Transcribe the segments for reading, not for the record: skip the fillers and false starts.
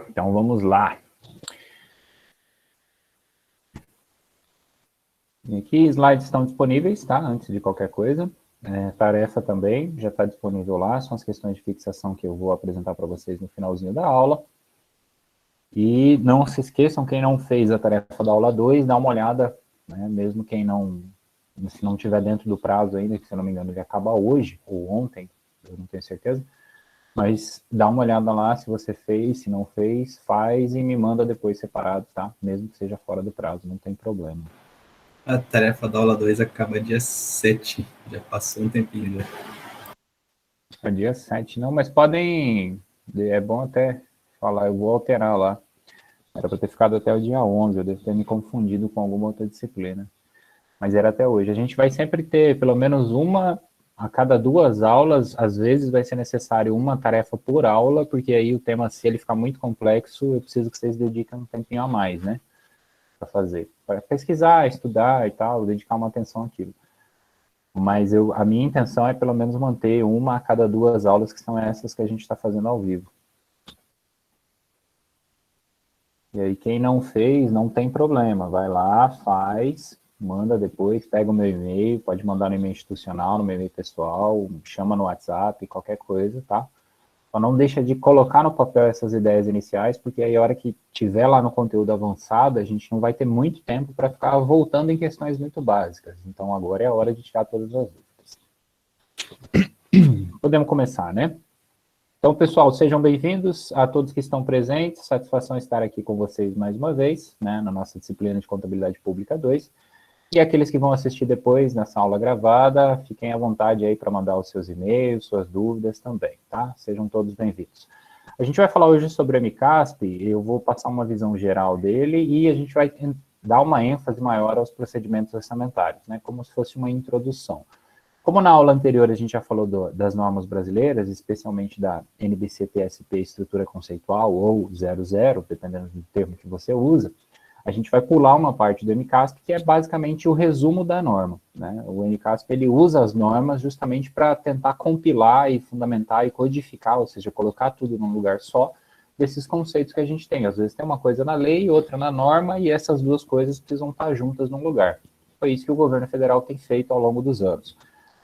Então vamos lá. E aqui slides estão disponíveis, tá? Antes de qualquer coisa. Tarefa também já está disponível lá, são as questões de fixação que eu vou apresentar para vocês no finalzinho da aula. E não se esqueçam, quem não fez a tarefa da aula 2, dá uma olhada, né? Mesmo quem não, se não estiver dentro do prazo ainda, que se eu não me engano ele acaba hoje, ou ontem, eu não tenho certeza, mas dá uma olhada lá se você fez, se não fez, faz e me manda depois separado, tá? Mesmo que seja fora do prazo, não tem problema. A tarefa da aula 2 acaba dia 7, já passou um tempinho já. É dia 7, não, mas podem, é bom até falar, eu vou alterar lá. Era para ter ficado até o dia 11, eu devo ter me confundido com alguma outra disciplina. Mas era até hoje. A gente vai sempre ter pelo menos uma a cada 2 aulas, às vezes vai ser necessário uma tarefa por aula, porque aí o tema, se ele ficar muito complexo, eu preciso que vocês dediquem um tempinho a mais, né? Para fazer. Para pesquisar, estudar e tal, dedicar uma atenção àquilo. Mas a minha intenção é pelo menos manter uma a cada 2 aulas, que são essas que a gente está fazendo ao vivo. E aí, quem não fez, não tem problema. Vai lá, faz, manda depois, pega o meu e-mail, pode mandar no e-mail institucional, no meu e-mail pessoal, chama no WhatsApp, qualquer coisa, tá? Só não deixa de colocar no papel essas ideias iniciais, porque aí a hora que tiver lá no conteúdo avançado, a gente não vai ter muito tempo para ficar voltando em questões muito básicas. Então agora é a hora de tirar todas as dúvidas. Podemos começar, né? Então, pessoal, sejam bem-vindos a todos que estão presentes. Satisfação estar aqui com vocês mais uma vez, né, na nossa disciplina de Contabilidade Pública 2. E aqueles que vão assistir depois nessa aula gravada, fiquem à vontade aí para mandar os seus e-mails, suas dúvidas também, tá? Sejam todos bem-vindos. A gente vai falar hoje sobre o MCASP, eu vou passar uma visão geral dele e a gente vai dar uma ênfase maior aos procedimentos orçamentários, né, como se fosse uma introdução. Como na aula anterior a gente já falou das normas brasileiras, especialmente da NBC-TSP Estrutura Conceitual ou 00, dependendo do termo que você usa, a gente vai pular uma parte do MCASP, que é basicamente o resumo da norma, né? O MCASP ele usa as normas justamente para tentar compilar e fundamentar e codificar, ou seja, colocar tudo num lugar só, desses conceitos que a gente tem. Às vezes tem uma coisa na lei, outra na norma, e essas duas coisas precisam estar juntas num lugar. Foi isso que o governo federal tem feito ao longo dos anos.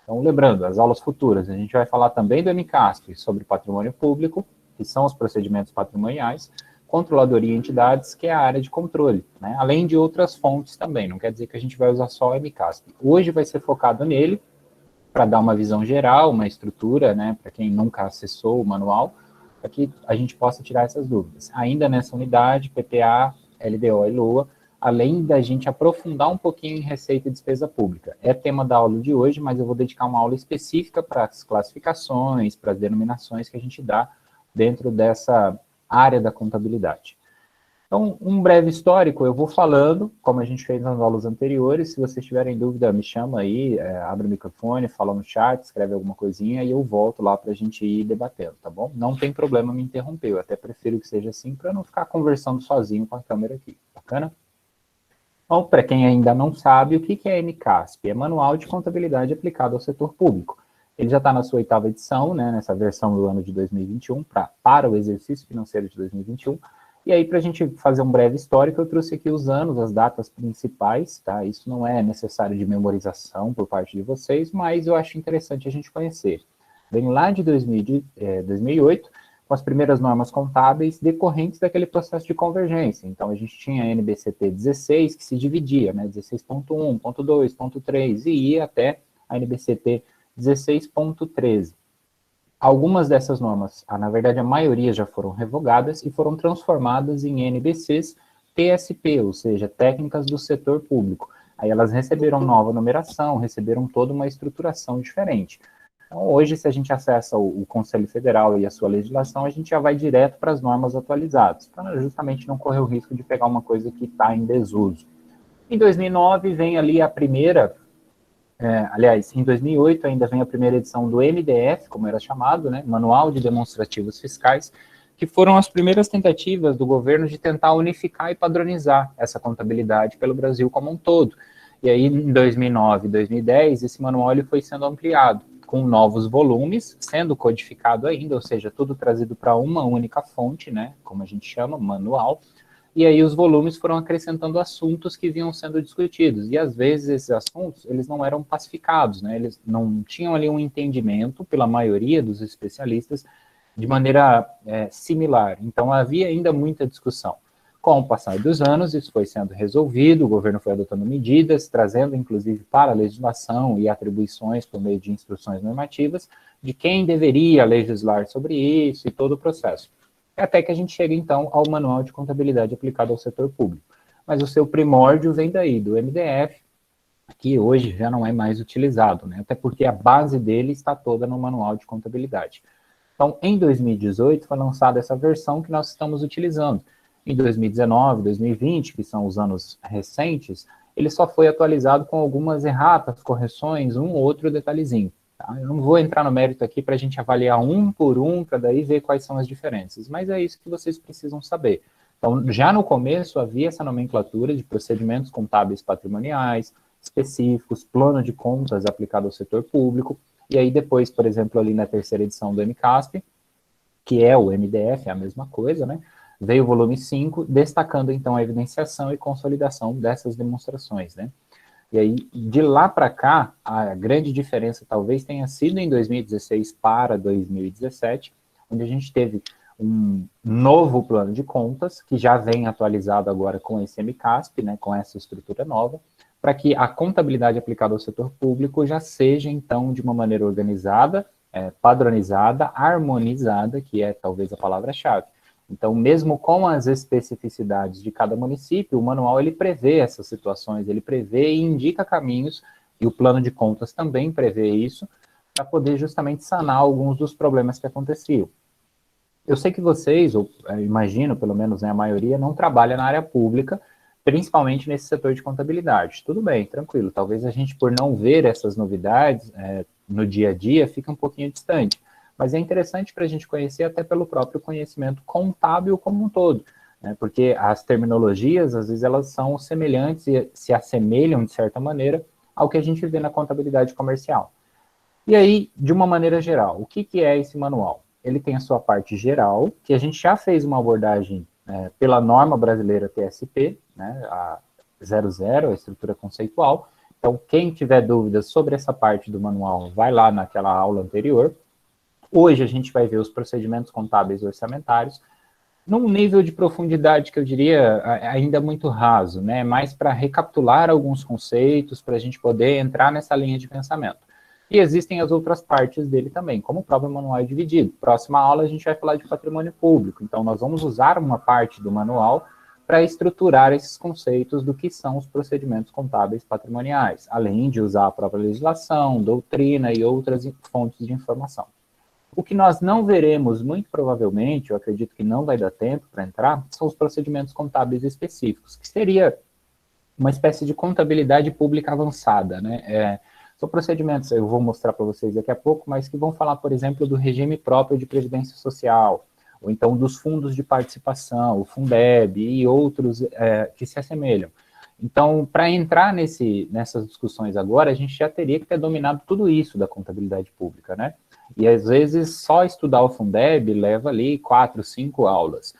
Então, lembrando, as aulas futuras, a gente vai falar também do MCASP, sobre patrimônio público, que são os procedimentos patrimoniais, controladoria e entidades, que é a área de controle, né? Além de outras fontes também, não quer dizer que a gente vai usar só o MCASP. Hoje vai ser focado nele, para dar uma visão geral, uma estrutura, né, para quem nunca acessou o manual, para que a gente possa tirar essas dúvidas. Ainda nessa unidade, PPA, LDO e LOA, além da gente aprofundar um pouquinho em receita e despesa pública. É tema da aula de hoje, mas eu vou dedicar uma aula específica para as classificações, para as denominações que a gente dá dentro dessa área da contabilidade. Então, um breve histórico, eu vou falando, como a gente fez nas aulas anteriores. Se vocês tiverem dúvida, me chama aí, abre o microfone, fala no chat, escreve alguma coisinha e eu volto lá para a gente ir debatendo, tá bom? Não tem problema me interromper, eu até prefiro que seja assim, para não ficar conversando sozinho com a câmera aqui, bacana? Então, para quem ainda não sabe, o que é MCASP? É Manual de Contabilidade Aplicado ao Setor Público. Ele já está na sua 8ª edição, né, nessa versão do ano de 2021, para o exercício financeiro de 2021. E aí, para a gente fazer um breve histórico, eu trouxe aqui os anos, as datas principais, tá? Isso não é necessário de memorização por parte de vocês, mas eu acho interessante a gente conhecer. Vem lá de 2008, com as primeiras normas contábeis decorrentes daquele processo de convergência. Então, a gente tinha a NBCT 16, que se dividia, né, 16.1, ponto 2, ponto 3, e ia até a NBCT 16.13. Algumas dessas normas, na verdade a maioria já foram revogadas e foram transformadas em NBCs TSP, ou seja, técnicas do setor público. Aí elas receberam nova numeração, receberam toda uma estruturação diferente. Então, hoje, se a gente acessa o Conselho Federal e a sua legislação, a gente já vai direto para as normas atualizadas, para justamente não correr o risco de pegar uma coisa que está em desuso. Em 2009, vem ali a primeira, aliás, em 2008 ainda vem a primeira edição do MDF, como era chamado, né, Manual de Demonstrativos Fiscais, que foram as primeiras tentativas do governo de tentar unificar e padronizar essa contabilidade pelo Brasil como um todo. E aí, em 2009 e 2010, esse manual ele foi sendo ampliado. com novos volumes, sendo codificado ainda, ou seja, tudo trazido para uma única fonte, né, como a gente chama, manual, e aí os volumes foram acrescentando assuntos que vinham sendo discutidos, e às vezes esses assuntos, eles não eram pacificados, né, eles não tinham ali um entendimento, pela maioria dos especialistas, de maneira similar, então havia ainda muita discussão. Com o passar dos anos, isso foi sendo resolvido, o governo foi adotando medidas, trazendo inclusive para a legislação e atribuições por meio de instruções normativas, de quem deveria legislar sobre isso e todo o processo. Até que a gente chega, então, ao Manual de Contabilidade aplicado ao setor público. Mas o seu primórdio vem daí, do MDF, que hoje já não é mais utilizado, né? Até porque a base dele está toda no Manual de Contabilidade. Então, em 2018, foi lançada essa versão que nós estamos utilizando. Em 2019, 2020, que são os anos recentes, ele só foi atualizado com algumas erratas, correções, um ou outro detalhezinho. Tá? Eu não vou entrar no mérito aqui para a gente avaliar um por um, para daí ver quais são as diferenças, mas é isso que vocês precisam saber. Então, já no começo havia essa nomenclatura de procedimentos contábeis patrimoniais, específicos, plano de contas aplicado ao setor público, e aí depois, por exemplo, ali na terceira edição do MCASP, que é o MDF, é a mesma coisa, né? Veio o volume 5, destacando então a evidenciação e consolidação dessas demonstrações, né? E aí, de lá para cá, a grande diferença talvez tenha sido em 2016 para 2017, onde a gente teve um novo plano de contas, que já vem atualizado agora com esse MCASP, né, com essa estrutura nova, para que a contabilidade aplicada ao setor público já seja, então, de uma maneira organizada, padronizada, harmonizada, que é talvez a palavra-chave. Então, mesmo com as especificidades de cada município, o manual ele prevê essas situações, ele prevê e indica caminhos, e o plano de contas também prevê isso, para poder justamente sanar alguns dos problemas que aconteciam. Eu sei que vocês, ou imagino pelo menos, né, a maioria, não trabalha na área pública, principalmente nesse setor de contabilidade. Tudo bem, tranquilo. Talvez a gente, por não ver essas novidades no dia a dia, fique um pouquinho distante. Mas é interessante para a gente conhecer até pelo próprio conhecimento contábil como um todo, né? Porque as terminologias, às vezes, elas são semelhantes e se assemelham, de certa maneira, ao que a gente vê na contabilidade comercial. E aí, de uma maneira geral, o que é esse manual? Ele tem a sua parte geral, que a gente já fez uma abordagem pela norma brasileira TSP, né, a 00, a estrutura conceitual. Então, quem tiver dúvidas sobre essa parte do manual, vai lá naquela aula anterior. Hoje a gente vai ver os procedimentos contábeis orçamentários, num nível de profundidade que eu diria ainda muito raso, né? Mais para recapitular alguns conceitos, para a gente poder entrar nessa linha de pensamento. E existem as outras partes dele também, como o próprio manual é dividido. Próxima aula a gente vai falar de patrimônio público, então nós vamos usar uma parte do manual para estruturar esses conceitos do que são os procedimentos contábeis patrimoniais, além de usar a própria legislação, doutrina e outras fontes de informação. O que nós não veremos, muito provavelmente, eu acredito que não vai dar tempo para entrar, são os procedimentos contábeis específicos, que seria uma espécie de contabilidade pública avançada, né? São procedimentos, eu vou mostrar para vocês daqui a pouco, mas que vão falar, por exemplo, do regime próprio de previdência social, ou então dos fundos de participação, o Fundeb e outros que se assemelham. Então, para entrar nessas discussões agora, a gente já teria que ter dominado tudo isso da contabilidade pública, né? E às vezes só estudar o Fundeb leva ali 4, 5 aulas.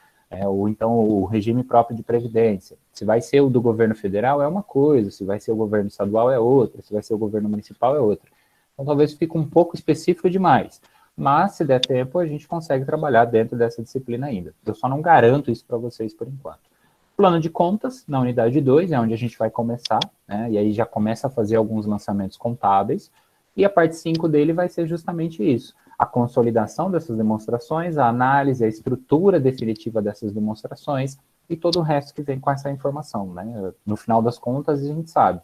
Ou então o regime próprio de previdência. Se vai ser o do governo federal é uma coisa, se vai ser o governo estadual é outra, se vai ser o governo municipal é outra. Então talvez fique um pouco específico demais. Mas se der tempo a gente consegue trabalhar dentro dessa disciplina ainda. Eu só não garanto isso para vocês por enquanto. Plano de contas, na unidade 2, é onde a gente vai começar, né? E aí já começa a fazer alguns lançamentos contábeis. E a parte 5 dele vai ser justamente isso. A consolidação dessas demonstrações, a análise, a estrutura definitiva dessas demonstrações e todo o resto que vem com essa informação, né? No final das contas, a gente sabe,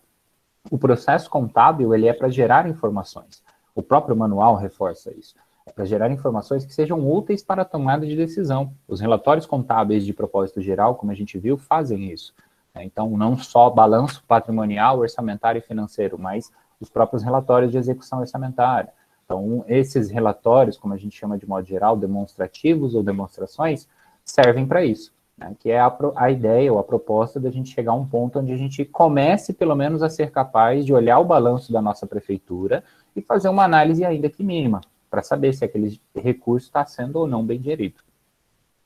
o processo contábil ele é para gerar informações. O próprio manual reforça isso. É para gerar informações que sejam úteis para a tomada de decisão. Os relatórios contábeis de propósito geral, como a gente viu, fazem isso. Então, não só balanço patrimonial, orçamentário e financeiro, mas os próprios relatórios de execução orçamentária. Então, esses relatórios, como a gente chama de modo geral, demonstrativos ou demonstrações, servem para isso, né? Que é a ideia ou a proposta da gente chegar a um ponto onde a gente comece, pelo menos, a ser capaz de olhar o balanço da nossa prefeitura e fazer uma análise ainda que mínima, para saber se aquele recurso está sendo ou não bem gerido.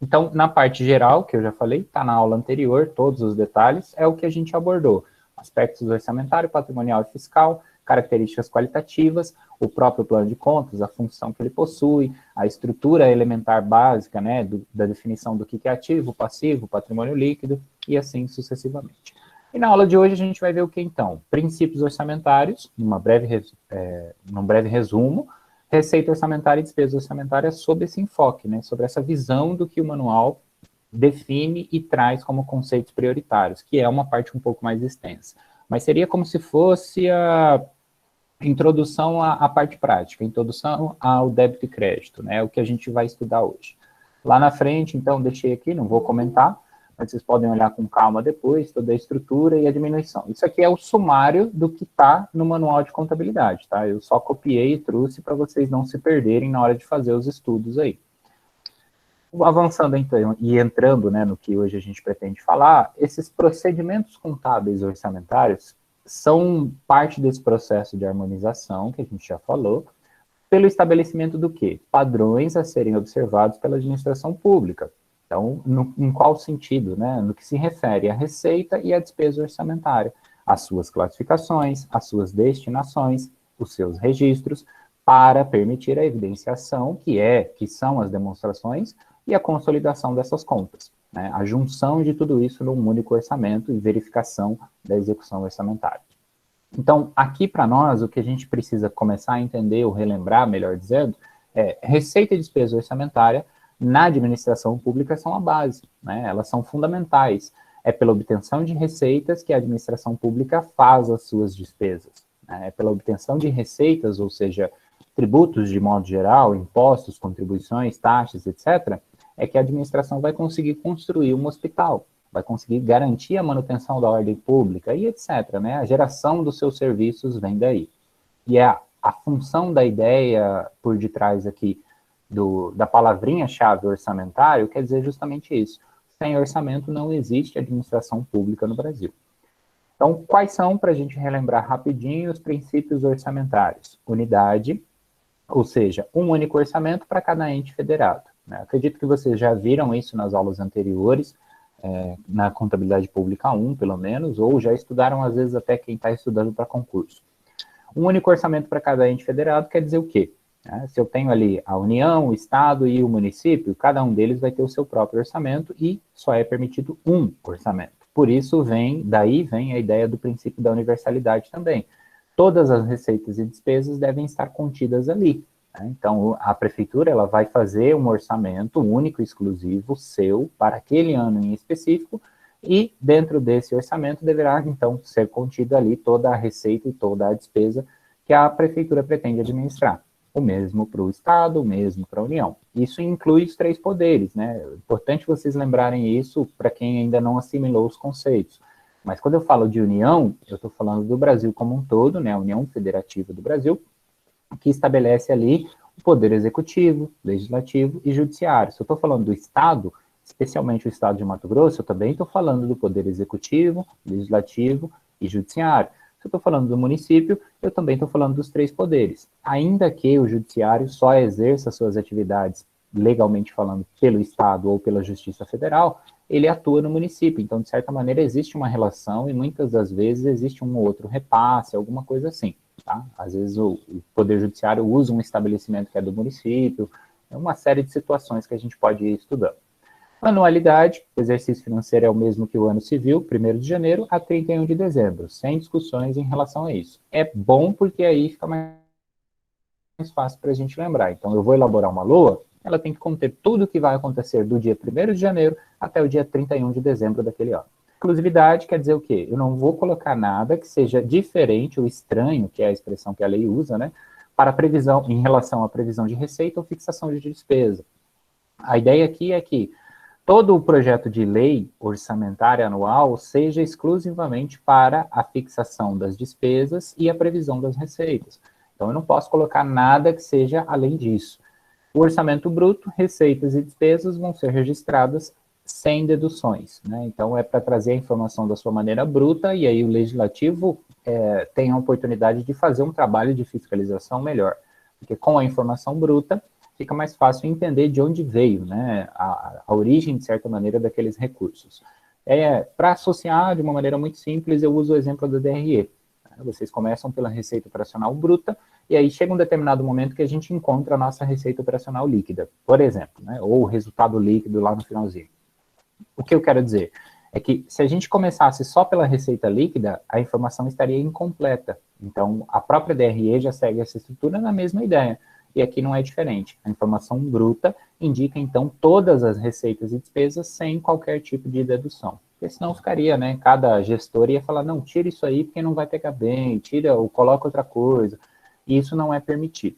Então, na parte geral, que eu já falei, está na aula anterior, todos os detalhes, é o que a gente abordou. Aspectos orçamentário, patrimonial e fiscal, características qualitativas, o próprio plano de contas, a função que ele possui, a estrutura elementar básica, né, da definição do que é ativo, passivo, patrimônio líquido, e assim sucessivamente. E na aula de hoje a gente vai ver o que então? Princípios orçamentários, num breve resumo, receita orçamentária e despesa orçamentária sob esse enfoque, né, sobre essa visão do que o manual define e traz como conceitos prioritários, que é uma parte um pouco mais extensa. Mas seria como se fosse a introdução à parte prática, introdução ao débito e crédito, né, o que a gente vai estudar hoje. Lá na frente, então, deixei aqui, não vou comentar, mas vocês podem olhar com calma depois, toda a estrutura e a diminuição. Isso aqui é o sumário do que está no manual de contabilidade, tá? Eu só copiei e trouxe para vocês não se perderem na hora de fazer os estudos aí. Avançando, então, e entrando, né, no que hoje a gente pretende falar, esses procedimentos contábeis orçamentários são parte desse processo de harmonização, que a gente já falou, pelo estabelecimento do quê? Padrões a serem observados pela administração pública. Então, em qual sentido, né? No que se refere à receita e à despesa orçamentária, as suas classificações, as suas destinações, os seus registros, para permitir a evidenciação, que são as demonstrações, e a consolidação dessas contas, né? A junção de tudo isso num único orçamento e verificação da execução orçamentária. Então, aqui para nós, o que a gente precisa começar a entender, ou relembrar, melhor dizendo, é receita e despesa orçamentária na administração pública são a base, né? Elas são fundamentais. É pela obtenção de receitas que a administração pública faz as suas despesas, né? É pela obtenção de receitas, ou seja, tributos de modo geral, impostos, contribuições, taxas, etc., é que a administração vai conseguir construir um hospital, vai conseguir garantir a manutenção da ordem pública e etc., né? A geração dos seus serviços vem daí. E a função da ideia por detrás aqui da palavrinha-chave orçamentário quer dizer justamente isso. Sem orçamento não existe administração pública no Brasil. Então, quais são, para a gente relembrar rapidinho, os princípios orçamentários? Unidade, ou seja, um único orçamento para cada ente federado, né? Acredito que vocês já viram isso nas aulas anteriores, na Contabilidade Pública 1, pelo menos, ou já estudaram, às vezes, até quem está estudando para concurso. Um único orçamento para cada ente federado quer dizer o quê? Se eu tenho ali a União, o Estado e o município, cada um deles vai ter o seu próprio orçamento e só é permitido um orçamento. Por isso, daí vem a ideia do princípio da universalidade também. Todas as receitas e despesas devem estar contidas ali, né? Então, a prefeitura ela vai fazer um orçamento único, exclusivo, seu, para aquele ano em específico, e dentro desse orçamento deverá, então, ser contida ali toda a receita e toda a despesa que a prefeitura pretende administrar. O mesmo para o Estado, o mesmo para a União. Isso inclui os três poderes, né? É importante vocês lembrarem isso para quem ainda não assimilou os conceitos. Mas quando eu falo de União, eu estou falando do Brasil como um todo, né? A União Federativa do Brasil, que estabelece ali o poder executivo, legislativo e judiciário. Se eu estou falando do Estado, especialmente o Estado de Mato Grosso, eu também estou falando do poder executivo, legislativo e judiciário. Se eu estou falando do município, eu também estou falando dos três poderes. Ainda que o judiciário só exerça suas atividades, legalmente falando, pelo Estado ou pela Justiça Federal, ele atua no município. Então, de certa maneira, existe uma relação e muitas das vezes existe um ou outro repasse, alguma coisa assim, tá? Às vezes o Poder Judiciário usa um estabelecimento que é do município, é uma série de situações que a gente pode ir estudando. Anualidade, o exercício financeiro é o mesmo que o ano civil, 1º de janeiro a 31 de dezembro, sem discussões em relação a isso. É bom porque aí fica mais fácil para a gente lembrar. Então, eu vou elaborar uma LOA, ela tem que conter tudo o que vai acontecer do dia 1º de janeiro até o dia 31 de dezembro daquele ano. Exclusividade quer dizer o quê? Eu não vou colocar nada que seja diferente ou estranho, que é a expressão que a lei usa, né, para previsão, em relação à previsão de receita ou fixação de despesa. A ideia aqui é que todo o projeto de lei orçamentária anual seja exclusivamente para a fixação das despesas e a previsão das receitas. Então, eu não posso colocar nada que seja além disso. O orçamento bruto, receitas e despesas vão ser registradas sem deduções, né? Então, é para trazer a informação da sua maneira bruta, e aí o legislativo tem a oportunidade de fazer um trabalho de fiscalização melhor, porque com a informação bruta, fica mais fácil entender de onde veio, né, a origem, de certa maneira, daqueles recursos. Para associar de uma maneira muito simples, eu uso o exemplo do DRE. Vocês começam pela receita operacional bruta, e aí chega um determinado momento que a gente encontra a nossa receita operacional líquida, por exemplo, né, ou o resultado líquido lá no finalzinho. O que eu quero dizer é que se a gente começasse só pela receita líquida, a informação estaria incompleta. Então, a própria DRE já segue essa estrutura na mesma ideia. E aqui não é diferente. A informação bruta indica, então, todas as receitas e despesas sem qualquer tipo de dedução. Porque senão ficaria, né? Cada gestor ia falar, não, tira isso aí porque não vai pegar bem, tira ou coloca outra coisa. E isso não é permitido.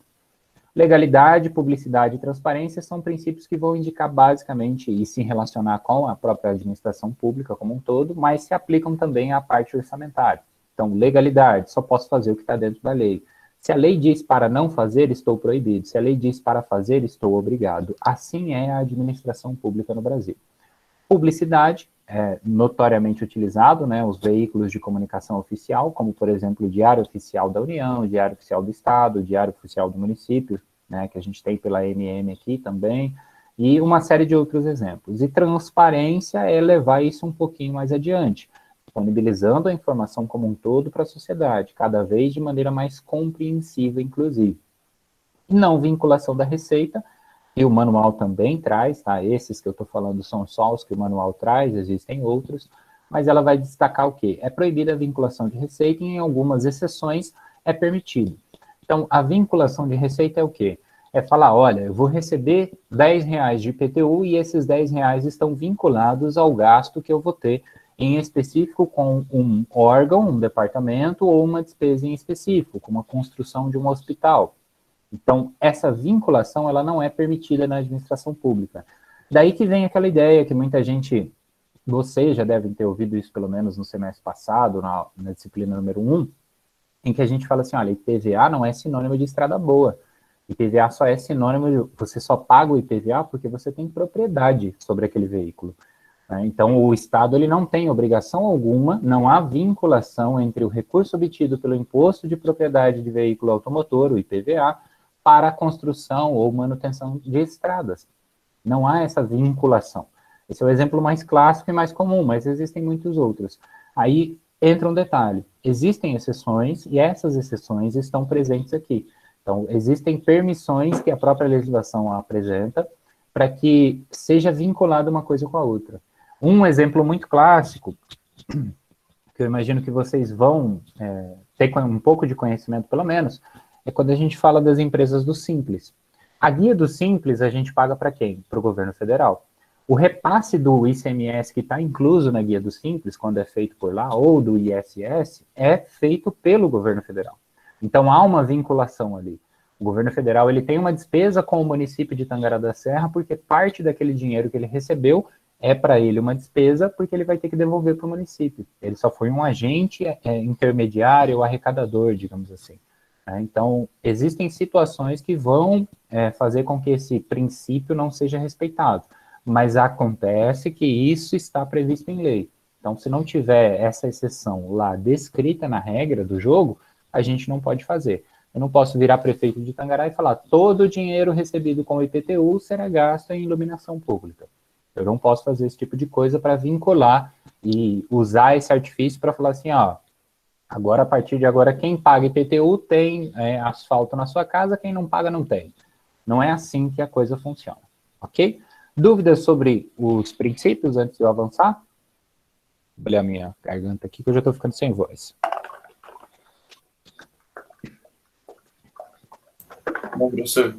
Legalidade, publicidade e transparência são princípios que vão indicar basicamente e se relacionar com a própria administração pública como um todo, mas se aplicam também à parte orçamentária. Então, legalidade, só posso fazer o que está dentro da lei. Se a lei diz para não fazer, estou proibido. Se a lei diz para fazer, estou obrigado. Assim é a administração pública no Brasil. Publicidade, notoriamente utilizado, né, os veículos de comunicação oficial, como, por exemplo, o Diário Oficial da União, o Diário Oficial do Estado, o Diário Oficial do Município, né, que a gente tem pela MM aqui também, e uma série de outros exemplos. E transparência é levar isso um pouquinho mais adiante, disponibilizando a informação como um todo para a sociedade, cada vez de maneira mais compreensível, inclusive. Não vinculação da receita, e o manual também traz, tá? Esses que eu estou falando são só os que o manual traz, existem outros, mas ela vai destacar o quê? É proibida a vinculação de receita e em algumas exceções é permitido. Então, a vinculação de receita é o quê? É falar, olha, eu vou receber R$10 de IPTU e esses R$10 estão vinculados ao gasto que eu vou ter em específico com um órgão, um departamento ou uma despesa em específico, como a construção de um hospital. Então, essa vinculação, ela não é permitida na administração pública. Daí que vem aquela ideia que muita gente, vocês já devem ter ouvido isso pelo menos no semestre passado, na disciplina número 1, em que a gente fala assim, olha, IPVA não é sinônimo de estrada boa. IPVA só é sinônimo de, você só paga o IPVA porque você tem propriedade sobre aquele veículo. Então, o Estado ele não tem obrigação alguma, não há vinculação entre o recurso obtido pelo Imposto de Propriedade de Veículo Automotor, o IPVA, para a construção ou manutenção de estradas. Não há essa vinculação. Esse é o exemplo mais clássico e mais comum, mas existem muitos outros. Aí entra um detalhe. Existem exceções e essas exceções estão presentes aqui. Então, existem permissões que a própria legislação apresenta para que seja vinculada uma coisa com a outra. Um exemplo muito clássico, que eu imagino que vocês vão ter um pouco de conhecimento, pelo menos, é quando a gente fala das empresas do Simples. A guia do Simples a gente paga para quem? Para o governo federal. O repasse do ICMS que está incluso na guia do Simples, quando é feito por lá, ou do ISS, é feito pelo governo federal. Então há uma vinculação ali. O governo federal ele tem uma despesa com o município de Tangará da Serra, porque parte daquele dinheiro que ele recebeu é para ele uma despesa, porque ele vai ter que devolver para o município. Ele só foi um agente intermediário, arrecadador, digamos assim. Então, existem situações que vão fazer com que esse princípio não seja respeitado, mas acontece que isso está previsto em lei. Então, se não tiver essa exceção lá descrita na regra do jogo, a gente não pode fazer. Eu não posso virar prefeito de Tangará e falar todo o dinheiro recebido com o IPTU será gasto em iluminação pública. Eu não posso fazer esse tipo de coisa para vincular e usar esse artifício para falar assim, ó, agora, a partir de agora, quem paga IPTU tem asfalto na sua casa, quem não paga não tem. Não é assim que a coisa funciona, ok? Dúvidas sobre os princípios antes de eu avançar? Vou olhar a minha garganta aqui, que eu já estou ficando sem voz. Bom, professor.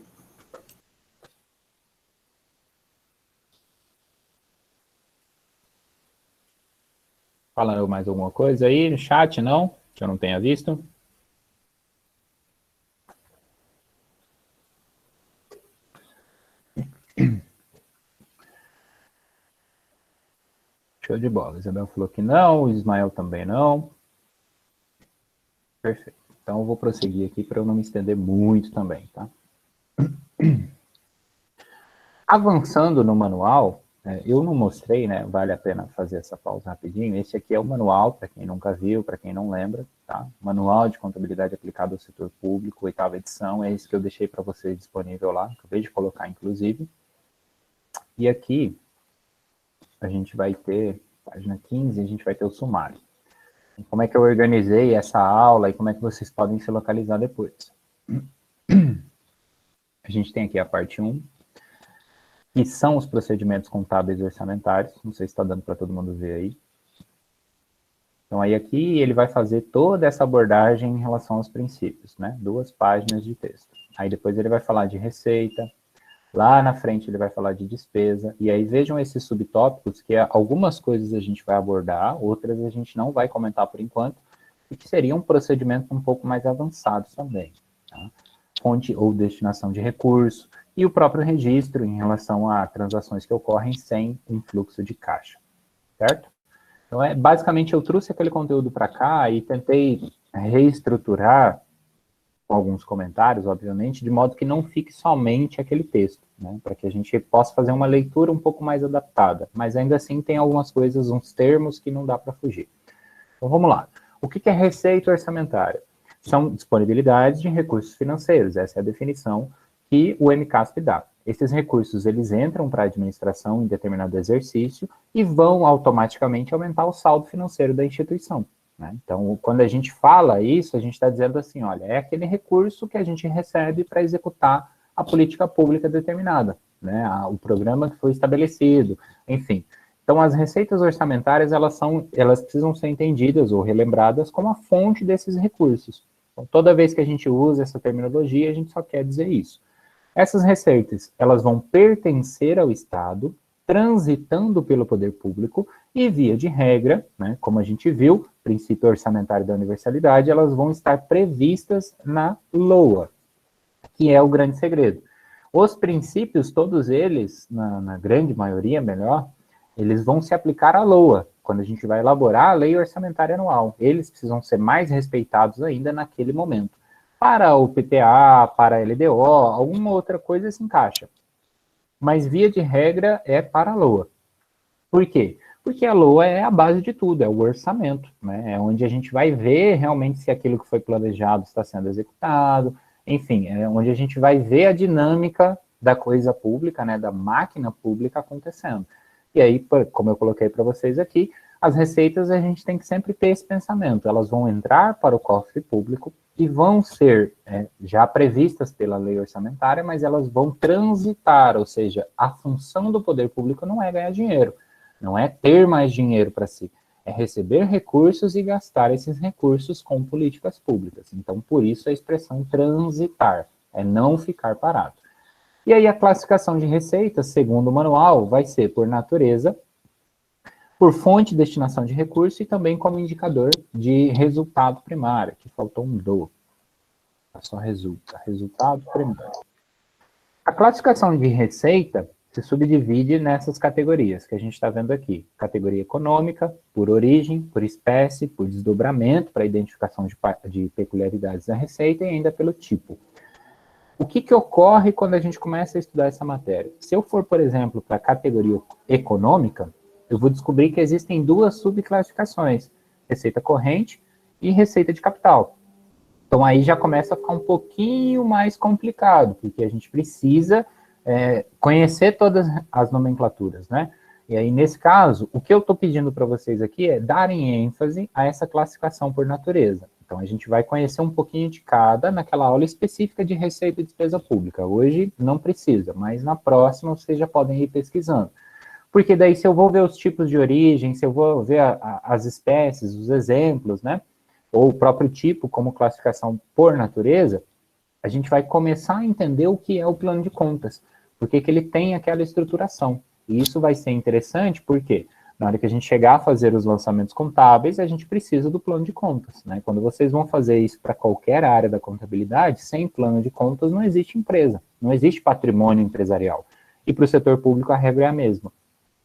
Falando mais alguma coisa aí no chat, não? Que eu não tenha visto. Show de bola. Isabel falou que não, o Ismael também não. Perfeito. Então eu vou prosseguir aqui para eu não me estender muito também, tá? Avançando no manual, Eu não mostrei, né? Vale a pena fazer essa pausa rapidinho. Esse aqui é o manual, para quem nunca viu, para quem não lembra, tá? Manual de Contabilidade Aplicada ao Setor Público, 8ª edição, é esse que eu deixei para vocês disponível lá, acabei de colocar, inclusive. E aqui, a gente vai ter, página 15, a gente vai ter o sumário. Como é que eu organizei essa aula e como é que vocês podem se localizar depois. A gente tem aqui a parte 1, que são os procedimentos contábeis e orçamentários. Não sei se está dando para todo mundo ver aí. Então, aí aqui ele vai fazer toda essa abordagem em relação aos princípios, né? 2 páginas de texto. Aí depois ele vai falar de receita, lá na frente ele vai falar de despesa, e aí vejam esses subtópicos, que algumas coisas a gente vai abordar, outras a gente não vai comentar por enquanto, e que seriam procedimentos um pouco mais avançados também, tá? Fonte ou destinação de recurso, e o próprio registro em relação a transações que ocorrem sem um fluxo de caixa, certo? Então, basicamente, eu trouxe aquele conteúdo para cá e tentei reestruturar com alguns comentários, obviamente, de modo que não fique somente aquele texto, né? Para que a gente possa fazer uma leitura um pouco mais adaptada, mas ainda assim tem algumas coisas, uns termos que não dá para fugir. Então, vamos lá. O que é receita orçamentária? São disponibilidades de recursos financeiros, essa é a definição que o MCASP dá. Esses recursos, eles entram para a administração em determinado exercício e vão automaticamente aumentar o saldo financeiro da instituição, né? Então, quando a gente fala isso, a gente está dizendo assim, olha, é aquele recurso que a gente recebe para executar a política pública determinada, né? O programa que foi estabelecido, enfim. Então, as receitas orçamentárias, elas precisam ser entendidas ou relembradas como a fonte desses recursos. Então, toda vez que a gente usa essa terminologia, a gente só quer dizer isso. Essas receitas, elas vão pertencer ao Estado, transitando pelo poder público e, via de regra, né, como a gente viu, princípio orçamentário da universalidade, elas vão estar previstas na LOA, que é o grande segredo. Os princípios, todos eles, na grande maioria, melhor, eles vão se aplicar à LOA, quando a gente vai elaborar a lei orçamentária anual. Eles precisam ser mais respeitados ainda naquele momento. Para o PPA, para a LDO, alguma outra coisa se encaixa. Mas, via de regra, é para a LOA. Por quê? Porque a LOA é a base de tudo, é o orçamento, né? É onde a gente vai ver realmente se aquilo que foi planejado está sendo executado, enfim, é onde a gente vai ver a dinâmica da coisa pública, né, da máquina pública acontecendo. E aí, como eu coloquei para vocês aqui, as receitas a gente tem que sempre ter esse pensamento, elas vão entrar para o cofre público e vão ser já previstas pela lei orçamentária, mas elas vão transitar, ou seja, a função do poder público não é ganhar dinheiro, não é ter mais dinheiro para si, é receber recursos e gastar esses recursos com políticas públicas. Então, por isso a expressão transitar, é não ficar parado. E aí a classificação de receitas, segundo o manual, vai ser por natureza, por fonte de destinação de recurso e também como indicador de resultado primário, que faltou um do. Só resultado primário. A classificação de receita se subdivide nessas categorias que a gente está vendo aqui. Categoria econômica, por origem, por espécie, por desdobramento, para identificação de peculiaridades da receita e ainda pelo tipo. O que ocorre quando a gente começa a estudar essa matéria? Se eu for, por exemplo, para a categoria econômica, eu vou descobrir que existem 2 subclassificações, receita corrente e receita de capital. Então, aí já começa a ficar um pouquinho mais complicado, porque a gente precisa conhecer todas as nomenclaturas, né? E aí, nesse caso, o que eu estou pedindo para vocês aqui é darem ênfase a essa classificação por natureza. Então, a gente vai conhecer um pouquinho de cada naquela aula específica de receita e despesa pública. Hoje não precisa, mas na próxima vocês já podem ir pesquisando. Porque daí, se eu vou ver os tipos de origem, se eu vou ver as espécies, os exemplos, né? Ou o próprio tipo como classificação por natureza, a gente vai começar a entender o que é o plano de contas. Porque que ele tem aquela estruturação. E isso vai ser interessante porque na hora que a gente chegar a fazer os lançamentos contábeis, a gente precisa do plano de contas, né? Quando vocês vão fazer isso para qualquer área da contabilidade, sem plano de contas não existe empresa, não existe patrimônio empresarial. E para o setor público a regra é a mesma.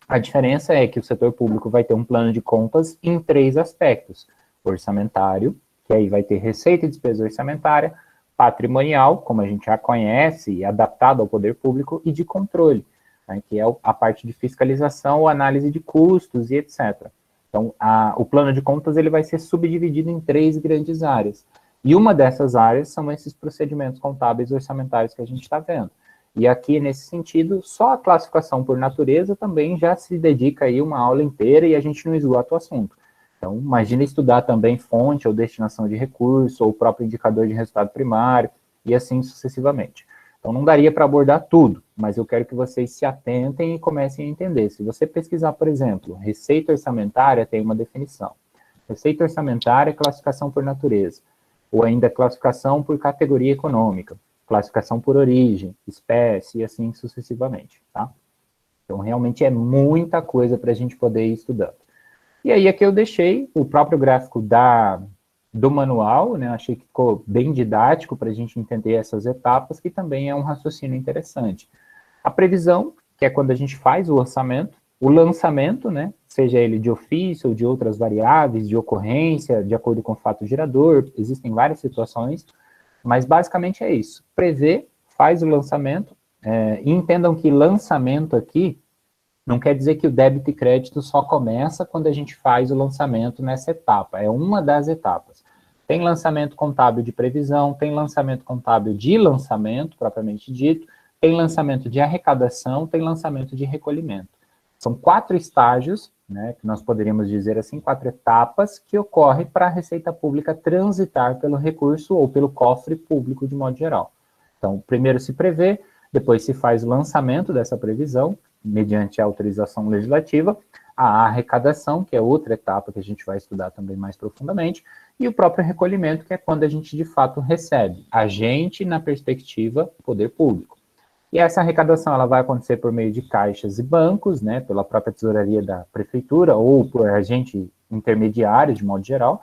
A diferença é que o setor público vai ter um plano de contas em 3 aspectos. Orçamentário, que aí vai ter receita e despesa orçamentária, patrimonial, como a gente já conhece, e adaptado ao poder público, e de controle. né, que é a parte de fiscalização, análise de custos e etc. Então, o plano de contas ele vai ser subdividido em 3 grandes áreas. E uma dessas áreas são esses procedimentos contábeis e orçamentários que a gente está vendo. E aqui, nesse sentido, só a classificação por natureza também já se dedica aí uma aula inteira e a gente não esgota o assunto. Então, imagina estudar também fonte ou destinação de recurso, ou o próprio indicador de resultado primário, e assim sucessivamente. Então, não daria para abordar tudo, mas eu quero que vocês se atentem e comecem a entender. Se você pesquisar, por exemplo, receita orçamentária tem uma definição. Receita orçamentária é classificação por natureza, ou ainda classificação por categoria econômica, classificação por origem, espécie, e assim sucessivamente, tá? Então, realmente é muita coisa para a gente poder ir estudando. E aí, aqui eu deixei o próprio gráfico do manual, né? Achei que ficou bem didático para a gente entender essas etapas, que também é um raciocínio interessante. A previsão, que é quando a gente faz o orçamento, o lançamento, né? Seja ele de ofício ou de outras variáveis, de ocorrência, de acordo com o fato gerador, existem várias situações, mas basicamente é isso. Prevê, faz o lançamento, e entendam que lançamento aqui não quer dizer que o débito e crédito só começa quando a gente faz o lançamento nessa etapa, é uma das etapas. Tem lançamento contábil de previsão, tem lançamento contábil de lançamento, propriamente dito, tem lançamento de arrecadação, tem lançamento de recolhimento. São 4 estágios, né, que nós poderíamos dizer assim, 4 etapas que ocorrem para a Receita Pública transitar pelo recurso ou pelo cofre público de modo geral. Então, primeiro se prevê, depois se faz o lançamento dessa previsão, mediante a autorização legislativa, a arrecadação, que é outra etapa que a gente vai estudar também mais profundamente, e o próprio recolhimento, que é quando a gente de fato recebe, a gente na perspectiva poder público. E essa arrecadação ela vai acontecer por meio de caixas e bancos, né, pela própria tesouraria da prefeitura ou por agente intermediário, de modo geral,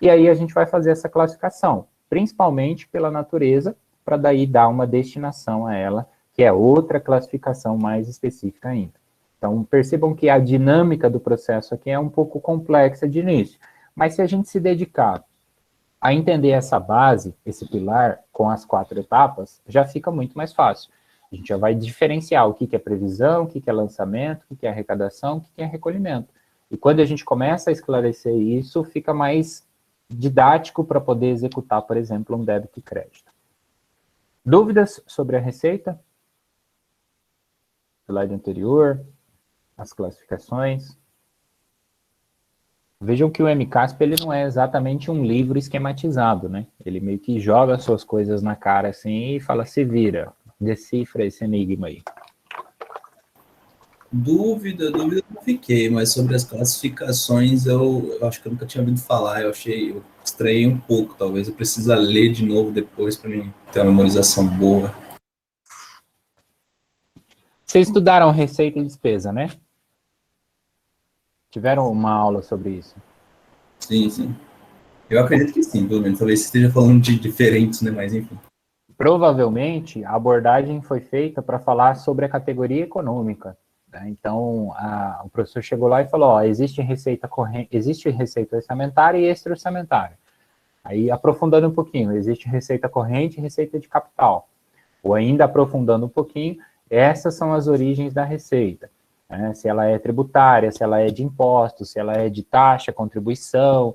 e aí a gente vai fazer essa classificação, principalmente pela natureza, para daí dar uma destinação a ela, que é outra classificação mais específica ainda. Então, percebam que a dinâmica do processo aqui é um pouco complexa de início, mas se a gente se dedicar a entender essa base, esse pilar, com as 4 etapas, já fica muito mais fácil. A gente já vai diferenciar o que é previsão, o que é lançamento, o que é arrecadação, o que é recolhimento. E quando a gente começa a esclarecer isso, fica mais didático para poder executar, por exemplo, um débito e crédito. Dúvidas sobre a receita? Slide anterior, as classificações. Vejam que o MCASP ele não é exatamente um livro esquematizado, né? Ele meio que joga as suas coisas na cara assim e fala, se vira, decifra esse enigma aí. Dúvida não fiquei, mas sobre as classificações eu acho que eu nunca tinha ouvido falar, eu estranhei um pouco, talvez eu precisa ler de novo depois para mim ter uma memorização boa. Vocês estudaram receita e despesa, né? Tiveram uma aula sobre isso? Sim, sim. Eu acredito que sim, pelo menos. Talvez esteja falando de diferentes, né? Mas enfim. Provavelmente, a abordagem foi feita para falar sobre a categoria econômica. Né? Então, o professor chegou lá e falou, ó, existe receita orçamentária e extra-orçamentária. Aí, aprofundando um pouquinho, existe receita corrente e receita de capital. Ou ainda aprofundando um pouquinho, essas são as origens da receita. Né? Se ela é tributária, se ela é de impostos, se ela é de taxa, contribuição,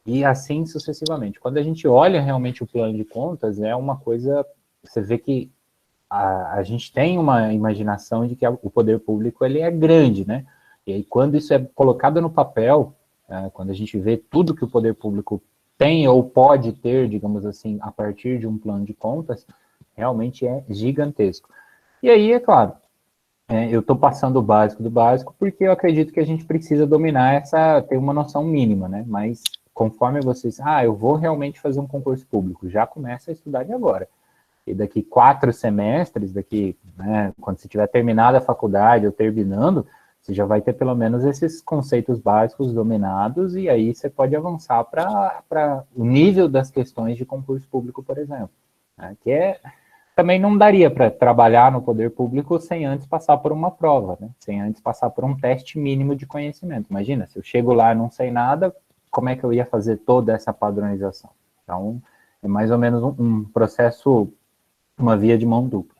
e assim sucessivamente. Quando a gente olha realmente o plano de contas, é uma coisa, você vê que a gente tem uma imaginação de que o poder público ele é grande, né? E aí quando isso é colocado no papel, quando a gente vê tudo que o poder público tem ou pode ter, digamos assim, a partir de um plano de contas, realmente é gigantesco. E aí, é claro, eu estou passando o básico do básico, porque eu acredito que a gente precisa dominar ter uma noção mínima, né? Mas conforme vocês, eu vou realmente fazer um concurso público, já começa a estudar de agora. E daqui 4 semestres, né, quando você tiver terminado a faculdade ou terminando, você já vai ter pelo menos esses conceitos básicos dominados, e aí você pode avançar para o nível das questões de concurso público, por exemplo. Né, também não daria para trabalhar no poder público sem antes passar por uma prova, né, sem antes passar por um teste mínimo de conhecimento. Imagina, se eu chego lá e não sei nada, como é que eu ia fazer toda essa padronização? Então, é mais ou menos um processo, uma via de mão dupla.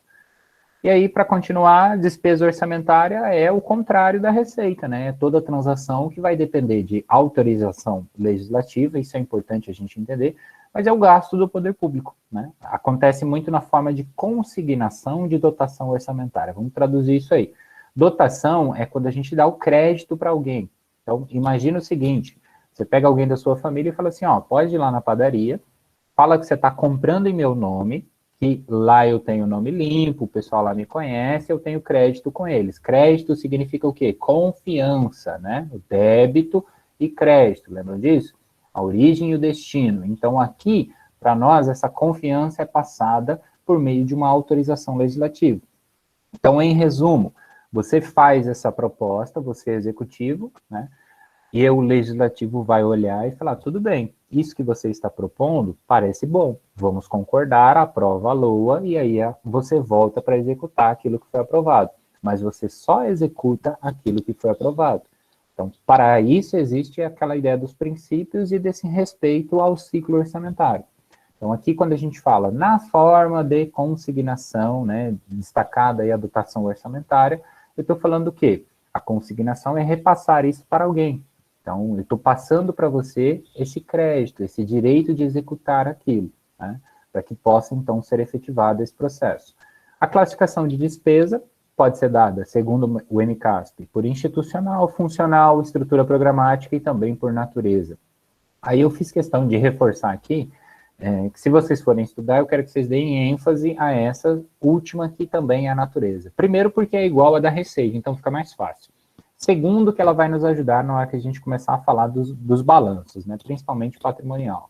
E aí, para continuar, despesa orçamentária é o contrário da receita, né? É toda transação que vai depender de autorização legislativa, isso é importante a gente entender, mas é o gasto do poder público, né? Acontece muito na forma de consignação de dotação orçamentária. Vamos traduzir isso aí. Dotação é quando a gente dá o crédito para alguém. Então, imagina o seguinte, você pega alguém da sua família e fala assim, ó, pode ir lá na padaria, fala que você está comprando em meu nome, que lá eu tenho nome limpo, o pessoal lá me conhece, eu tenho crédito com eles. Crédito significa o quê? Confiança, né? O débito e crédito, lembram disso? A origem e o destino. Então, aqui, para nós, essa confiança é passada por meio de uma autorização legislativa. Então, em resumo, você faz essa proposta, você é executivo, né? E o legislativo vai olhar e falar, tudo bem, isso que você está propondo parece bom, vamos concordar, aprova a LOA, e aí você volta para executar aquilo que foi aprovado. Mas você só executa aquilo que foi aprovado. Então, para isso existe aquela ideia dos princípios e desse respeito ao ciclo orçamentário. Então, aqui quando a gente fala na forma de consignação, né, destacada aí a dotação orçamentária, eu estou falando o quê? A consignação é repassar isso para alguém. Então, eu estou passando para você esse crédito, esse direito de executar aquilo, né, para que possa, então, ser efetivado esse processo. A classificação de despesa pode ser dada, segundo o MCASP, por institucional, funcional, estrutura programática e também por natureza. Aí eu fiz questão de reforçar aqui, que se vocês forem estudar, eu quero que vocês deem ênfase a essa última, que também é a natureza. Primeiro, porque é igual a da receita, então fica mais fácil. Segundo, que ela vai nos ajudar na hora que a gente começar a falar dos balanços, né, principalmente patrimonial.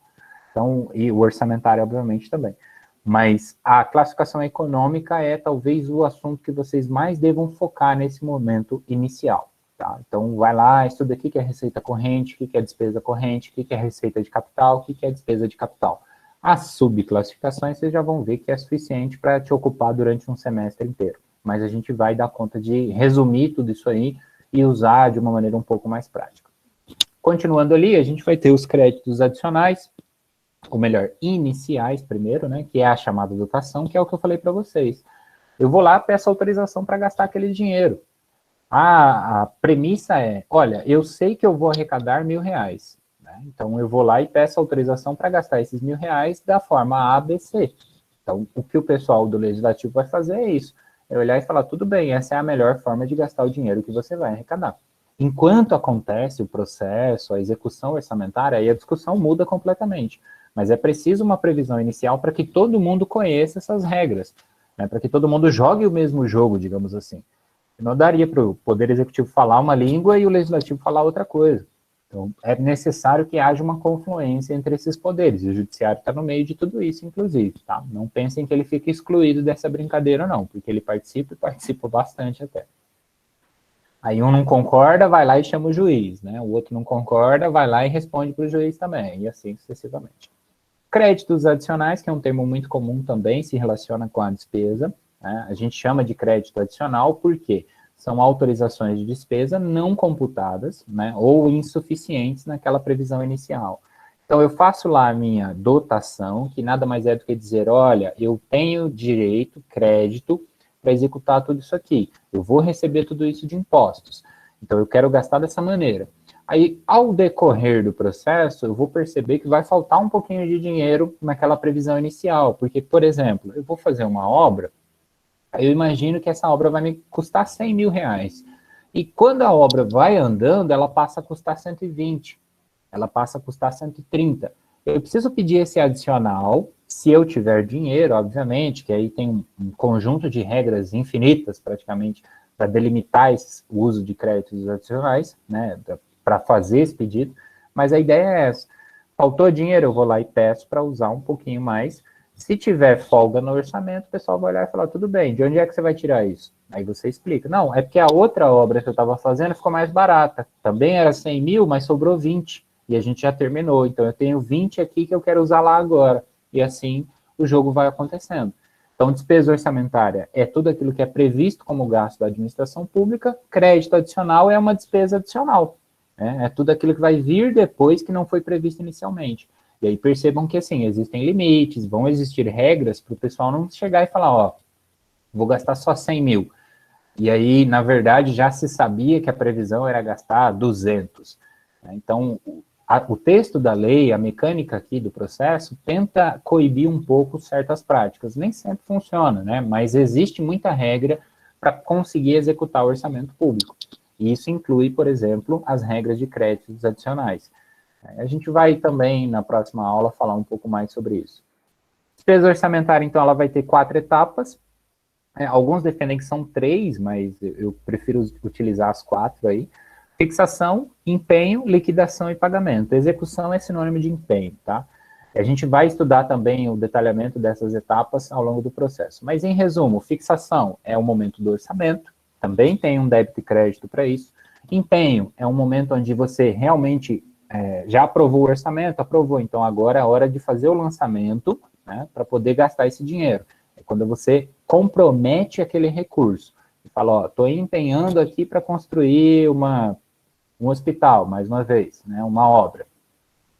Então, e o orçamentário, obviamente, também. Mas a classificação econômica é talvez o assunto que vocês mais devam focar nesse momento inicial. Tá? Então, vai lá, estuda o que é receita corrente, o que é despesa corrente, o que é receita de capital, o que é despesa de capital. As subclassificações vocês já vão ver que é suficiente para te ocupar durante um semestre inteiro. Mas a gente vai dar conta de resumir tudo isso aí e usar de uma maneira um pouco mais prática. Continuando ali, a gente vai ter os créditos adicionais, ou melhor, iniciais primeiro, né, que é a chamada dotação, que é o que eu falei para vocês. Eu vou lá, peço autorização para gastar aquele dinheiro. A premissa é, olha, eu sei que eu vou arrecadar R$1.000, né, então eu vou lá e peço autorização para gastar esses R$1.000 da forma ABC. Então, o que o pessoal do Legislativo vai fazer é isso. É olhar e falar, tudo bem, essa é a melhor forma de gastar o dinheiro que você vai arrecadar. Enquanto acontece o processo, a execução orçamentária, aí a discussão muda completamente. Mas é preciso uma previsão inicial para que todo mundo conheça essas regras, né, para que todo mundo jogue o mesmo jogo, digamos assim. Não daria para o Poder Executivo falar uma língua e o Legislativo falar outra coisa. Então, é necessário que haja uma confluência entre esses poderes, e o Judiciário está no meio de tudo isso, inclusive, tá? Não pensem que ele fica excluído dessa brincadeira, não, porque ele participa e participa bastante até. Aí um não concorda, vai lá e chama o juiz, né? O outro não concorda, vai lá e responde para o juiz também, e assim sucessivamente. Créditos adicionais, que é um termo muito comum também, se relaciona com a despesa, né? A gente chama de crédito adicional porque são autorizações de despesa não computadas, né, ou insuficientes naquela previsão inicial. Então, eu faço lá a minha dotação, que nada mais é do que dizer, olha, eu tenho direito, crédito, para executar tudo isso aqui. Eu vou receber tudo isso de impostos. Então, eu quero gastar dessa maneira. Aí, ao decorrer do processo, eu vou perceber que vai faltar um pouquinho de dinheiro naquela previsão inicial. Porque, por exemplo, eu vou fazer uma obra, eu imagino que essa obra vai me custar R$100.000. E quando a obra vai andando, ela passa a custar 120. Ela passa a custar 130. Eu preciso pedir esse adicional, se eu tiver dinheiro, obviamente, que aí tem um conjunto de regras infinitas, praticamente, para delimitar o uso de créditos adicionais, né, para fazer esse pedido. Mas a ideia é essa. Faltou dinheiro, eu vou lá e peço para usar um pouquinho mais. Se tiver folga no orçamento, o pessoal vai olhar e falar, tudo bem, de onde é que você vai tirar isso? Aí você explica, não, é porque a outra obra que eu estava fazendo ficou mais barata. Também era 100 mil, mas sobrou 20. E a gente já terminou, então eu tenho 20 aqui que eu quero usar lá agora. E assim o jogo vai acontecendo. Então, despesa orçamentária é tudo aquilo que é previsto como gasto da administração pública, crédito adicional é uma despesa adicional. Né? É tudo aquilo que vai vir depois que não foi previsto inicialmente. E aí percebam que, assim, existem limites, vão existir regras para o pessoal não chegar e falar, ó, vou gastar só 100 mil. E aí, na verdade, já se sabia que a previsão era gastar 200. Então, o texto da lei, a mecânica aqui do processo, tenta coibir um pouco certas práticas. Nem sempre funciona, né? Mas existe muita regra para conseguir executar o orçamento público. E isso inclui, por exemplo, as regras de créditos adicionais. A gente vai também, na próxima aula, falar um pouco mais sobre isso. Despesa orçamentária, então, ela vai ter 4 etapas. Alguns defendem que são 3, mas eu prefiro utilizar as 4 aí. Fixação, empenho, liquidação e pagamento. Execução é sinônimo de empenho, tá? A gente vai estudar também o detalhamento dessas etapas ao longo do processo. Mas, em resumo, fixação é o momento do orçamento, também tem um débito e crédito para isso. Empenho é um momento onde você realmente já aprovou o orçamento, aprovou, então agora é a hora de fazer o lançamento, né, para poder gastar esse dinheiro. É quando você compromete aquele recurso. E fala, ó, estou empenhando aqui para construir um hospital, mais uma vez, né, uma obra.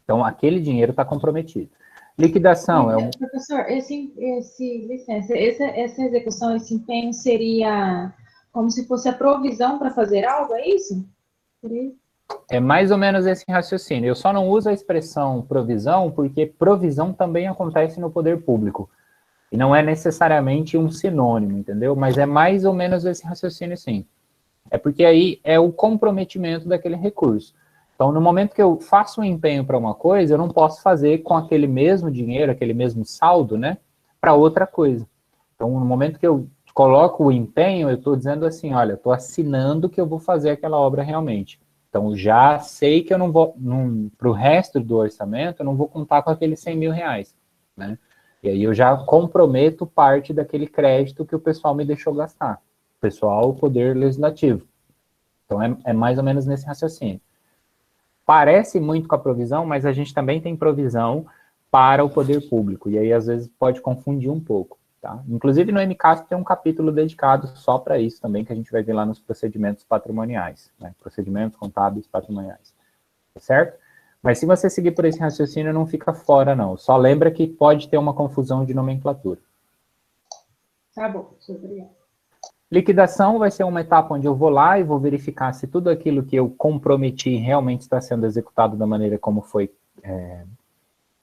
Então, aquele dinheiro está comprometido. Liquidação é um... Professor, licença, essa execução, esse empenho seria como se fosse a provisão para fazer algo, é isso? É mais ou menos esse raciocínio. Eu só não uso a expressão provisão, porque provisão também acontece no poder público. E não é necessariamente um sinônimo, entendeu? Mas é mais ou menos esse raciocínio, sim. É porque aí é o comprometimento daquele recurso. Então, no momento que eu faço um empenho para uma coisa, eu não posso fazer com aquele mesmo dinheiro, aquele mesmo saldo, né, para outra coisa. Então, no momento que eu coloco o empenho, eu estou dizendo assim, olha, estou assinando que eu vou fazer aquela obra realmente. Então, já sei que eu não vou, para o resto do orçamento, eu não vou contar com aqueles 100 mil reais, né? E aí eu já comprometo parte daquele crédito que o pessoal me deixou gastar. O pessoal, o poder legislativo. Então, é mais ou menos nesse raciocínio. Parece muito com a provisão, mas a gente também tem provisão para o poder público. E aí, às vezes, pode confundir um pouco. Tá? Inclusive, no MCAS tem um capítulo dedicado só para isso também, que a gente vai ver lá nos procedimentos patrimoniais. Né? Procedimentos contábeis patrimoniais. Tá certo? Mas se você seguir por esse raciocínio, não fica fora, não. Só lembra que pode ter uma confusão de nomenclatura. Tá bom, obrigado. Liquidação vai ser uma etapa onde eu vou lá e vou verificar se tudo aquilo que eu comprometi realmente está sendo executado da maneira como foi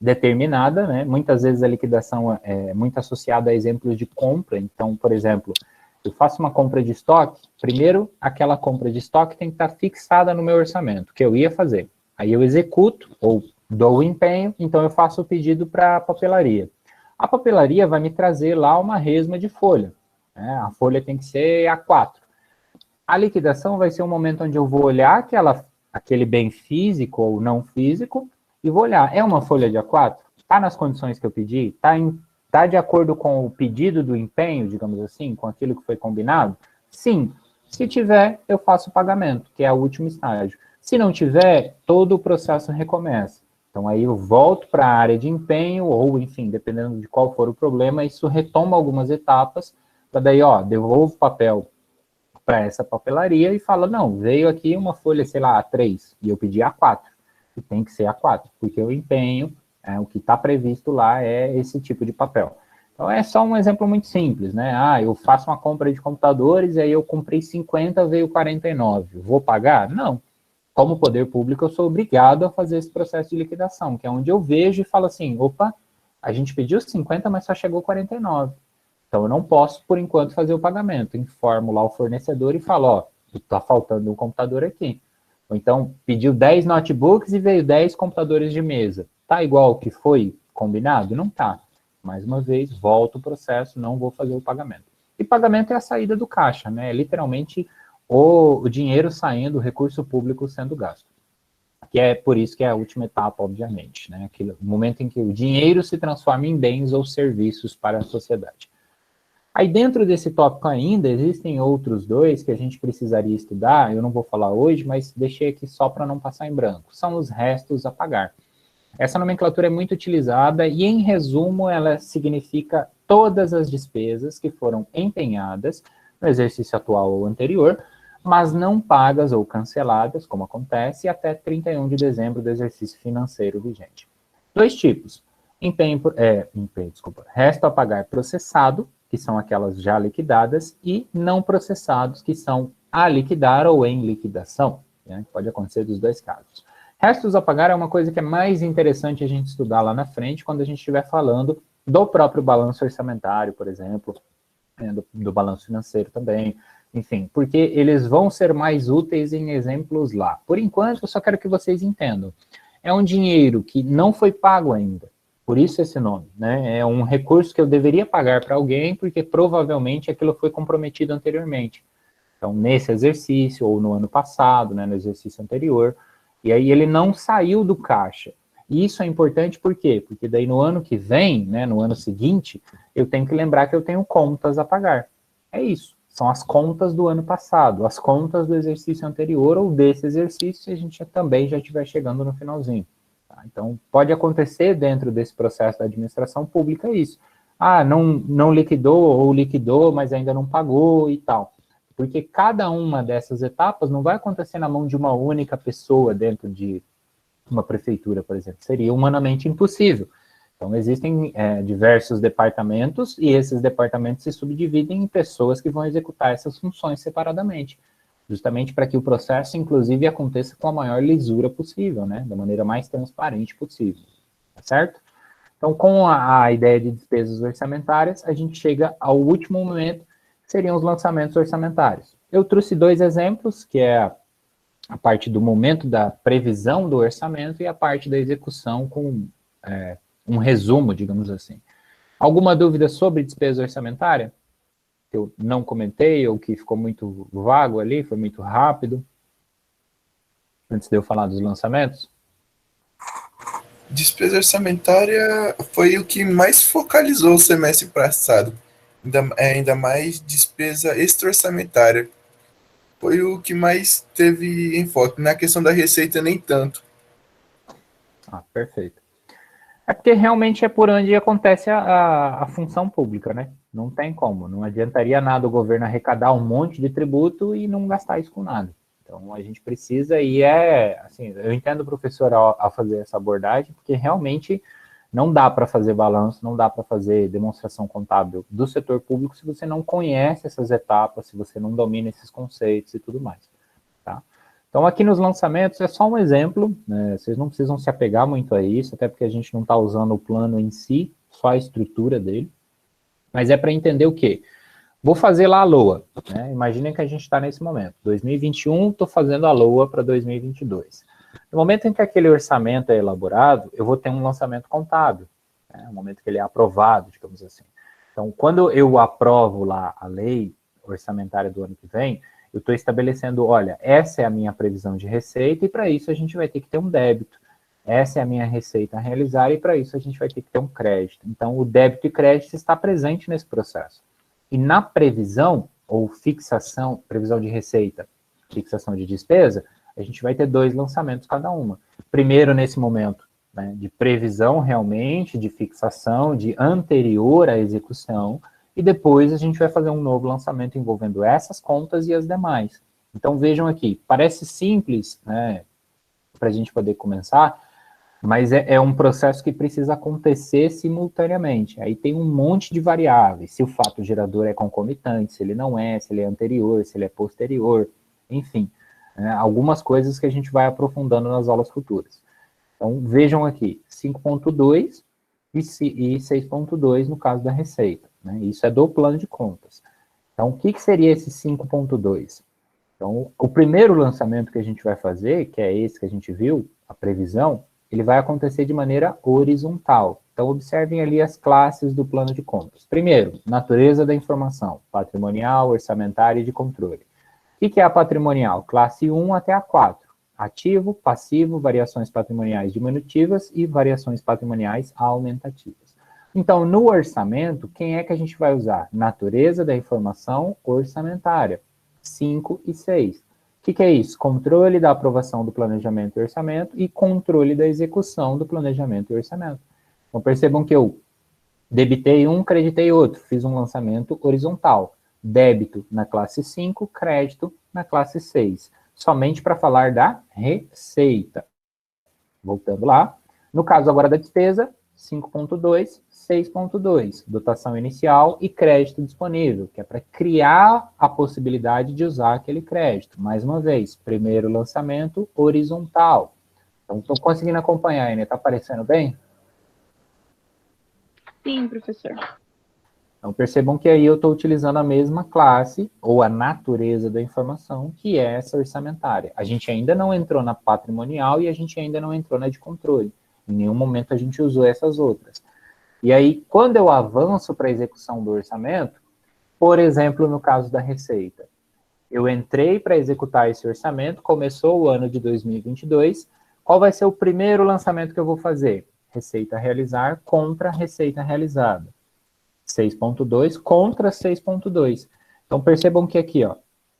determinada, né? Muitas vezes a liquidação é muito associada a exemplos de compra. Então, por exemplo, eu faço uma compra de estoque, primeiro aquela compra de estoque tem que estar fixada no meu orçamento, que eu ia fazer. Aí eu executo, ou dou o empenho, então eu faço o pedido para a papelaria. A papelaria vai me trazer lá uma resma de folha. Né? A folha tem que ser A4. A liquidação vai ser um momento onde eu vou olhar aquele bem físico ou não físico e vou olhar, é uma folha de A4? Está nas condições que eu pedi? Está de acordo com o pedido do empenho, digamos assim, com aquilo que foi combinado? Sim. Se tiver, eu faço o pagamento, que é o último estágio. Se não tiver, todo o processo recomeça. Então, aí eu volto para a área de empenho, ou, enfim, dependendo de qual for o problema, isso retoma algumas etapas, para daí, ó, devolvo o papel para essa papelaria e fala, não, veio aqui uma folha, sei lá, A3, e eu pedi A4, e tem que ser A4, porque o empenho, o que está previsto lá é esse tipo de papel. Então, é só um exemplo muito simples, né? Ah, eu faço uma compra de computadores, e aí eu comprei 50, veio 49, vou pagar? Não. Como poder público, eu sou obrigado a fazer esse processo de liquidação, que é onde eu vejo e falo assim, opa, a gente pediu 50, mas só chegou 49. Então, eu não posso, por enquanto, fazer o pagamento. Informo lá o fornecedor e falo, ó, está faltando um computador aqui. Ou então, pediu 10 notebooks e veio 10 computadores de mesa. Tá igual o que foi combinado? Não tá. Mais uma vez, volto o processo, não vou fazer o pagamento. E pagamento é a saída do caixa, né? É literalmente o dinheiro saindo, o recurso público sendo gasto. Que é por isso que é a última etapa, obviamente, né? Aquele momento em que o dinheiro se transforma em bens ou serviços para a sociedade. Aí dentro desse tópico ainda, existem outros dois que a gente precisaria estudar, eu não vou falar hoje, mas deixei aqui só para não passar em branco. São os restos a pagar. Essa nomenclatura é muito utilizada e, em resumo, ela significa todas as despesas que foram empenhadas no exercício atual ou anterior, mas não pagas ou canceladas, como acontece, até 31 de dezembro do exercício financeiro vigente. Dois tipos. Resto a pagar processado, que que são aquelas já liquidadas, e não processados, que são a liquidar ou em liquidação, né? Pode acontecer dos dois casos. Restos a pagar é uma coisa que é mais interessante a gente estudar lá na frente, quando a gente estiver falando do próprio balanço orçamentário, por exemplo, do balanço financeiro também, enfim, porque eles vão ser mais úteis em exemplos lá. Por enquanto, eu só quero que vocês entendam. É um dinheiro que não foi pago ainda, por isso esse nome, né? É um recurso que eu deveria pagar para alguém, porque provavelmente aquilo foi comprometido anteriormente. Então, nesse exercício, ou no ano passado, né, no exercício anterior, e aí ele não saiu do caixa. E isso é importante por quê? Porque daí no ano que vem, né, no ano seguinte, eu tenho que lembrar que eu tenho contas a pagar. É isso. São as contas do ano passado, as contas do exercício anterior ou desse exercício, se a gente também já estiver chegando no finalzinho. Tá? Então, pode acontecer dentro desse processo da administração pública isso. Ah, não liquidou ou liquidou, mas ainda não pagou e tal. Porque cada uma dessas etapas não vai acontecer na mão de uma única pessoa dentro de uma prefeitura, por exemplo. Seria humanamente impossível. Então, existem diversos departamentos e esses departamentos se subdividem em pessoas que vão executar essas funções separadamente, justamente para que o processo, inclusive, aconteça com a maior lisura possível, né? Da maneira mais transparente possível, tá certo? Então, com a ideia de despesas orçamentárias, a gente chega ao último momento, que seriam os lançamentos orçamentários. Eu trouxe 2 exemplos, que é a parte do momento da previsão do orçamento e a parte da execução com um resumo, digamos assim. Alguma dúvida sobre despesa orçamentária? Que eu não comentei ou que ficou muito vago ali, foi muito rápido? Antes de eu falar dos lançamentos? Despesa orçamentária foi o que mais focalizou o semestre passado. Ainda mais despesa extra-orçamentária. Foi o que mais teve enfoque. Na questão da receita, nem tanto. Ah, perfeito. É porque realmente é por onde acontece a função pública, né? Não tem como. Não adiantaria nada o governo arrecadar um monte de tributo e não gastar isso com nada. Então, a gente precisa, e assim, eu entendo o professor ao fazer essa abordagem, porque realmente não dá para fazer balanço, não dá para fazer demonstração contábil do setor público se você não conhece essas etapas, se você não domina esses conceitos e tudo mais, tá? Então, aqui nos lançamentos é só um exemplo, né? Vocês não precisam se apegar muito a isso, até porque a gente não está usando o plano em si, só a estrutura dele, mas é para entender o quê? Vou fazer lá a LOA, né? Imaginem que a gente está nesse momento, 2021, estou fazendo a LOA para 2022. No momento em que aquele orçamento é elaborado, eu vou ter um lançamento contábil, né? No momento que ele é aprovado, digamos assim. Então, quando eu aprovo lá a lei orçamentária do ano que vem, eu estou estabelecendo, olha, essa é a minha previsão de receita e para isso a gente vai ter que ter um débito. Essa é a minha receita a realizar e para isso a gente vai ter que ter um crédito. Então, o débito e crédito está presente nesse processo. E na previsão, ou fixação, previsão de receita, fixação de despesa, a gente vai ter 2 lançamentos cada uma. Primeiro, nesse momento, né, de previsão realmente, de fixação, de anterior à execução, e depois a gente vai fazer um novo lançamento envolvendo essas contas e as demais. Então, vejam aqui, parece simples, né, para a gente poder começar, mas é um processo que precisa acontecer simultaneamente. Aí tem um monte de variáveis, se o fato gerador é concomitante, se ele não é, se ele é anterior, se ele é posterior, enfim, né, algumas coisas que a gente vai aprofundando nas aulas futuras. Então, vejam aqui, 5.2 e 6.2 no caso da receita, né? Isso é do plano de contas. Então, o que seria esse 5.2? Então, o primeiro lançamento que a gente vai fazer, que é esse que a gente viu, a previsão, ele vai acontecer de maneira horizontal. Então, observem ali as classes do plano de contas. Primeiro, natureza da informação, patrimonial, orçamentária e de controle. O que é a patrimonial? Classe 1 até a 4. Ativo, passivo, variações patrimoniais diminutivas e variações patrimoniais aumentativas. Então, no orçamento, quem é que a gente vai usar? Natureza da informação orçamentária, 5 e 6. O que é isso? Controle da aprovação do planejamento e orçamento e controle da execução do planejamento e orçamento. Então, percebam que eu debitei um, creditei outro, fiz um lançamento horizontal. Débito na classe 5, crédito na classe 6. Somente para falar da receita. Voltando lá. No caso agora da despesa, 5.2, 6.2, dotação inicial e crédito disponível, que é para criar a possibilidade de usar aquele crédito. Mais uma vez, primeiro lançamento horizontal. Então, estou conseguindo acompanhar, né? Está aparecendo bem? Sim, professor. Então, percebam que aí eu estou utilizando a mesma classe, ou a natureza da informação, que é essa orçamentária. A gente ainda não entrou na patrimonial e a gente ainda não entrou na de controle. Em nenhum momento a gente usou essas outras. E aí, quando eu avanço para a execução do orçamento, por exemplo, no caso da receita, eu entrei para executar esse orçamento, começou o ano de 2022, qual vai ser o primeiro lançamento que eu vou fazer? Receita a realizar contra receita realizada. 6.2 contra 6.2. Então, percebam que aqui, ó,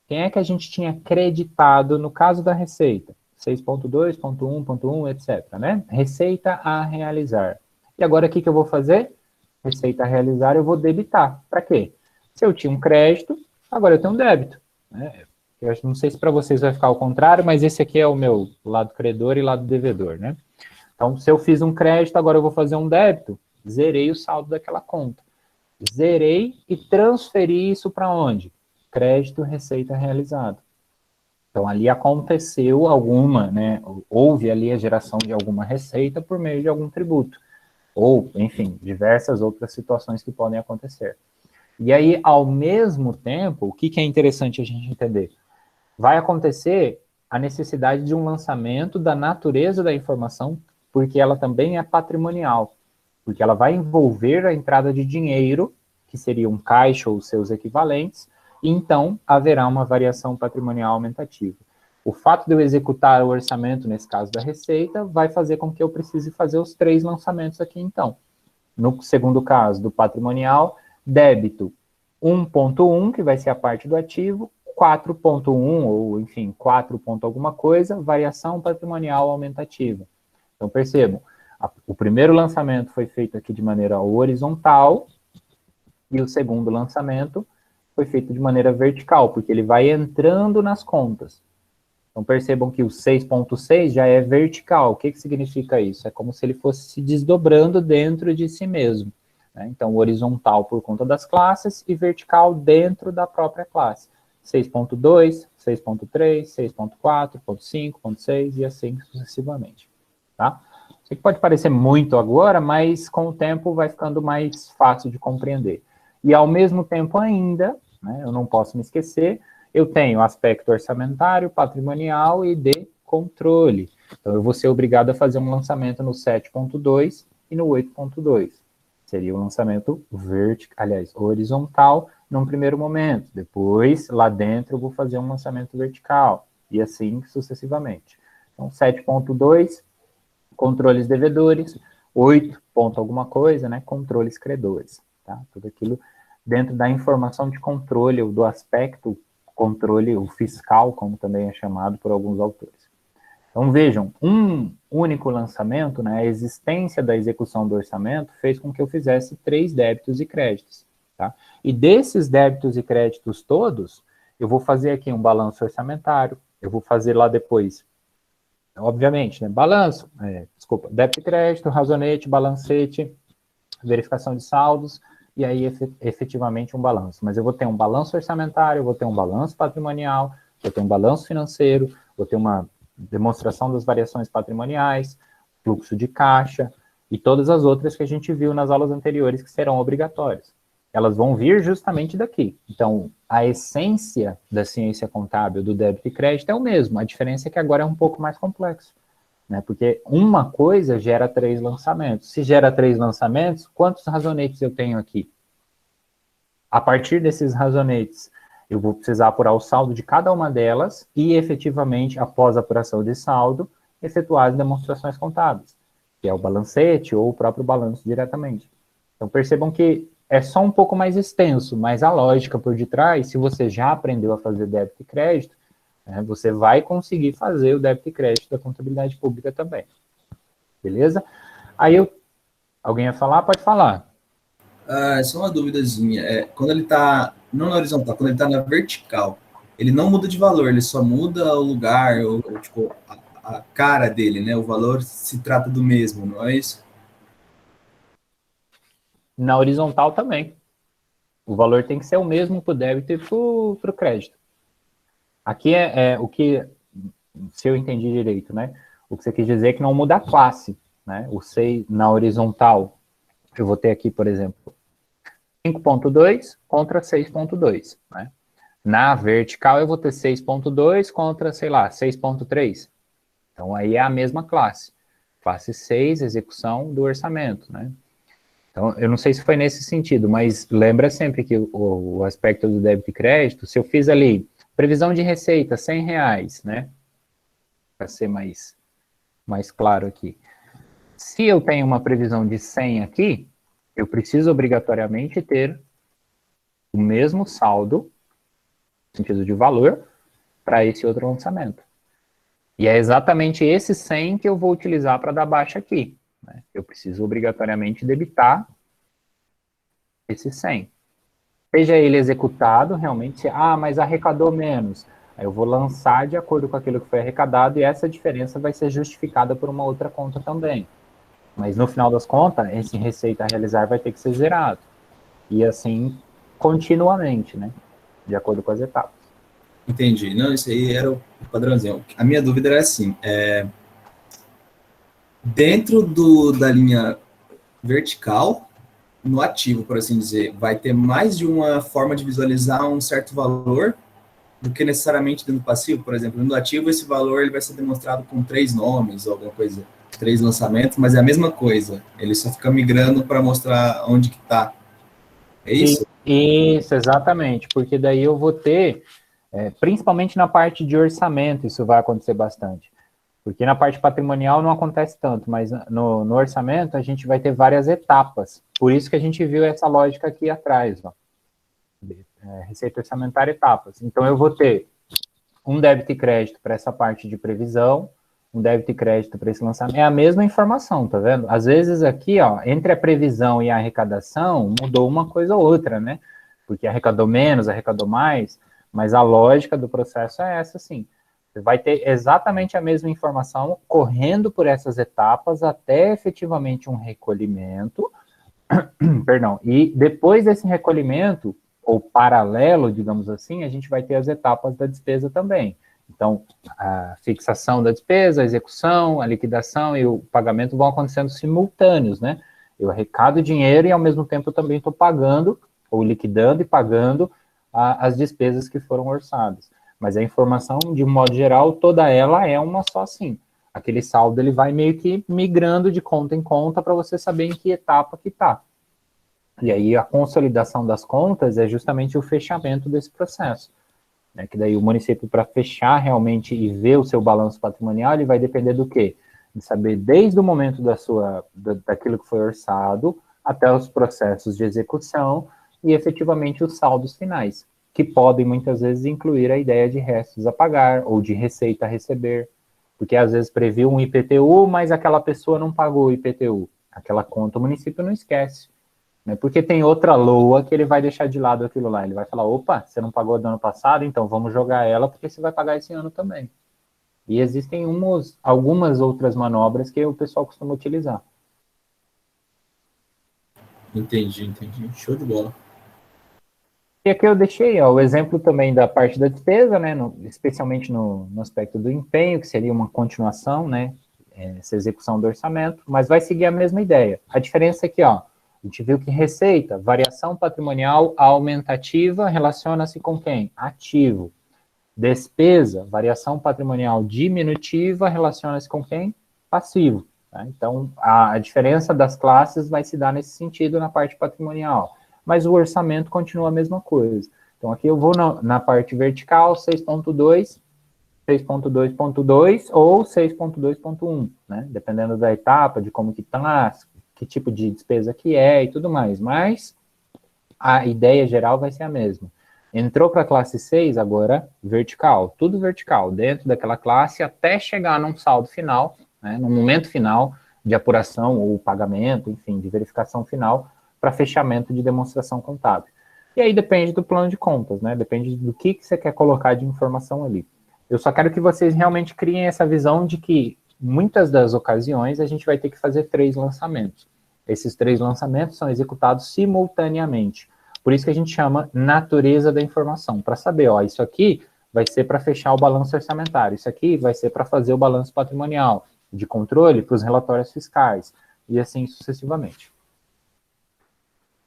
quem é que a gente tinha creditado no caso da receita? 6.2, ponto 1, ponto 1, etc, né? Receita a realizar. E agora, o que eu vou fazer? Receita a realizar, eu vou debitar. Para quê? Se eu tinha um crédito, agora eu tenho um débito. Né? Eu não sei se para vocês vai ficar ao contrário, mas esse aqui é o meu lado credor e lado devedor, né? Então, se eu fiz um crédito, agora eu vou fazer um débito, zerei o saldo daquela conta. Zerei e transferi isso para onde? Crédito, receita realizada. Então, ali aconteceu alguma, né? Houve ali a geração de alguma receita por meio de algum tributo. Ou, enfim, diversas outras situações que podem acontecer. E aí, ao mesmo tempo, o que é interessante a gente entender? Vai acontecer a necessidade de um lançamento da natureza da informação, porque ela também é patrimonial, porque ela vai envolver a entrada de dinheiro, que seria um caixa ou seus equivalentes, e então haverá uma variação patrimonial aumentativa. O fato de eu executar o orçamento, nesse caso da receita, vai fazer com que eu precise fazer os 3 lançamentos aqui, então. No segundo caso, do patrimonial, débito 1.1, que vai ser a parte do ativo, 4.1, ou enfim, 4 ponto alguma coisa, variação patrimonial aumentativa. Então, percebam, o primeiro lançamento foi feito aqui de maneira horizontal, e o segundo lançamento foi feito de maneira vertical, porque ele vai entrando nas contas. Então, percebam que o 6.6 já é vertical. O que significa isso? É como se ele fosse se desdobrando dentro de si mesmo. Né? Então, horizontal por conta das classes e vertical dentro da própria classe. 6.2, 6.3, 6.4, 5, 6 e assim sucessivamente. Tá? Isso aqui pode parecer muito agora, mas com o tempo vai ficando mais fácil de compreender. E ao mesmo tempo ainda, né, eu não posso me esquecer, eu tenho aspecto orçamentário, patrimonial e de controle. Então, eu vou ser obrigado a fazer um lançamento no 7.2 e no 8.2. Seria um lançamento horizontal num primeiro momento. Depois, lá dentro, eu vou fazer um lançamento vertical. E assim sucessivamente. Então, 7.2, controles devedores. 8 ponto alguma coisa, né? Controles credores. Tá? Tudo aquilo dentro da informação de controle, ou do aspecto controle, o fiscal, como também é chamado por alguns autores. Então, vejam, um único lançamento, né, a existência da execução do orçamento, fez com que eu fizesse 3 débitos e créditos. Tá? E desses débitos e créditos todos, eu vou fazer aqui um balanço orçamentário, eu vou fazer lá depois, obviamente, né, balanço, débito e crédito, razonete, balancete, verificação de saldos, e aí efetivamente um balanço. Mas eu vou ter um balanço orçamentário, eu vou ter um balanço patrimonial, vou ter um balanço financeiro, vou ter uma demonstração das variações patrimoniais, fluxo de caixa, e todas as outras que a gente viu nas aulas anteriores que serão obrigatórias. Elas vão vir justamente daqui. Então, a essência da ciência contábil do débito e crédito é o mesmo, a diferença é que agora é um pouco mais complexo. Né? Porque uma coisa gera 3 lançamentos. Se gera 3 lançamentos, quantos razonetes eu tenho aqui? A partir desses razonetes, eu vou precisar apurar o saldo de cada uma delas e, efetivamente, após a apuração de saldo, efetuar as demonstrações contábeis, que é o balancete ou o próprio balanço diretamente. Então, percebam que é só um pouco mais extenso, mas a lógica por detrás, se você já aprendeu a fazer débito e crédito, você vai conseguir fazer o débito e crédito da contabilidade pública também. Beleza? Aí alguém ia falar? Pode falar. Só uma duvidazinha. Quando ele está, não na horizontal, quando ele está na vertical, ele não muda de valor, ele só muda o lugar, ou tipo, a cara dele, né? O valor se trata do mesmo, não é isso? Na horizontal também. O valor tem que ser o mesmo para o débito e para o crédito. Aqui é o que, se eu entendi direito, né? O que você quis dizer é que não muda a classe, né? O 6 na horizontal, eu vou ter aqui, por exemplo, 5.2 contra 6.2, né? Na vertical, eu vou ter 6.2 contra, sei lá, 6.3. Então, aí é a mesma classe. Classe 6, execução do orçamento, né? Então, eu não sei se foi nesse sentido, mas lembra sempre que o aspecto do débito e crédito, se eu fiz ali, previsão de receita, R$100, né? Para ser mais claro aqui. Se eu tenho uma previsão de 100 aqui, eu preciso obrigatoriamente ter o mesmo saldo, no sentido de valor, para esse outro lançamento. E é exatamente esse 100 que eu vou utilizar para dar baixa aqui, né? Eu preciso obrigatoriamente debitar esse 100. Seja ele executado, realmente, mas arrecadou menos. Aí eu vou lançar de acordo com aquilo que foi arrecadado e essa diferença vai ser justificada por uma outra conta também. Mas no final das contas, esse receita a realizar vai ter que ser zerado. E assim, continuamente, né? De acordo com as etapas. Entendi. Não, isso aí era o padrãozinho. A minha dúvida era assim, dentro da linha vertical, no ativo, por assim dizer, vai ter mais de uma forma de visualizar um certo valor do que necessariamente dentro do passivo? Por exemplo, no ativo, esse valor ele vai ser demonstrado com 3 nomes, ou alguma coisa, 3 lançamentos, mas é a mesma coisa. Ele só fica migrando para mostrar onde que está. É isso? Isso, exatamente. Porque daí eu vou ter, principalmente na parte de orçamento, isso vai acontecer bastante. Porque na parte patrimonial não acontece tanto, mas no orçamento a gente vai ter várias etapas. Por isso que a gente viu essa lógica aqui atrás, ó. Receita orçamentária, etapas. Então eu vou ter um débito e crédito para essa parte de previsão, um débito e crédito para esse lançamento. É a mesma informação, tá vendo? Às vezes aqui, ó, entre a previsão e a arrecadação, mudou uma coisa ou outra, né? Porque arrecadou menos, arrecadou mais, mas a lógica do processo é essa, sim. Você vai ter exatamente a mesma informação correndo por essas etapas até efetivamente um recolhimento, perdão, e depois desse recolhimento, ou paralelo, digamos assim, a gente vai ter as etapas da despesa também. Então, a fixação da despesa, a execução, a liquidação e o pagamento vão acontecendo simultâneos, né? Eu arrecado dinheiro e, ao mesmo tempo, eu também estou pagando, ou liquidando e pagando as despesas que foram orçadas. Mas a informação, de modo geral, toda ela é uma só, sim. Aquele saldo, ele vai meio que migrando de conta em conta para você saber em que etapa que está. E aí, a consolidação das contas é justamente o fechamento desse processo. Né, que daí o município, para fechar realmente e ver o seu balanço patrimonial, ele vai depender do quê? De saber desde o momento daquilo que foi orçado até os processos de execução e efetivamente os saldos finais, que podem muitas vezes incluir a ideia de restos a pagar ou de receita a receber, porque às vezes previu um IPTU, mas aquela pessoa não pagou o IPTU. Aquela conta o município não esquece. Porque tem outra LOA que ele vai deixar de lado aquilo lá. Ele vai falar, opa, você não pagou do ano passado, então vamos jogar ela porque você vai pagar esse ano também. E existem algumas outras manobras que o pessoal costuma utilizar. Entendi. Show de bola. E aqui eu deixei o exemplo também da parte da despesa, né, especialmente no aspecto do empenho, que seria uma continuação, né, essa execução do orçamento, mas vai seguir a mesma ideia. A diferença é que, a gente viu que receita, variação patrimonial aumentativa, relaciona-se com quem? Ativo. Despesa, variação patrimonial diminutiva, relaciona-se com quem? Passivo. Tá? Então, a diferença das classes vai se dar nesse sentido na parte patrimonial. Mas o orçamento continua a mesma coisa. Então, aqui eu vou na parte vertical, 6.2, 6.2.2 ou 6.2.1, né? Dependendo da etapa, de como que está, que tipo de despesa que é e tudo mais, mas a ideia geral vai ser a mesma. Entrou para a classe 6, agora vertical, tudo vertical, dentro daquela classe até chegar num saldo final, né, no momento final de apuração ou pagamento, enfim, de verificação final para fechamento de demonstração contábil. E aí depende do plano de contas, né, depende do que você quer colocar de informação ali. Eu só quero que vocês realmente criem essa visão de que muitas das ocasiões a gente vai ter que fazer 3 lançamentos. esses 3 lançamentos são executados simultaneamente. Por isso que a gente chama natureza da informação, para saber, ó, isso aqui vai ser para fechar o balanço orçamentário, isso aqui vai ser para fazer o balanço patrimonial, de controle para os relatórios fiscais, e assim sucessivamente.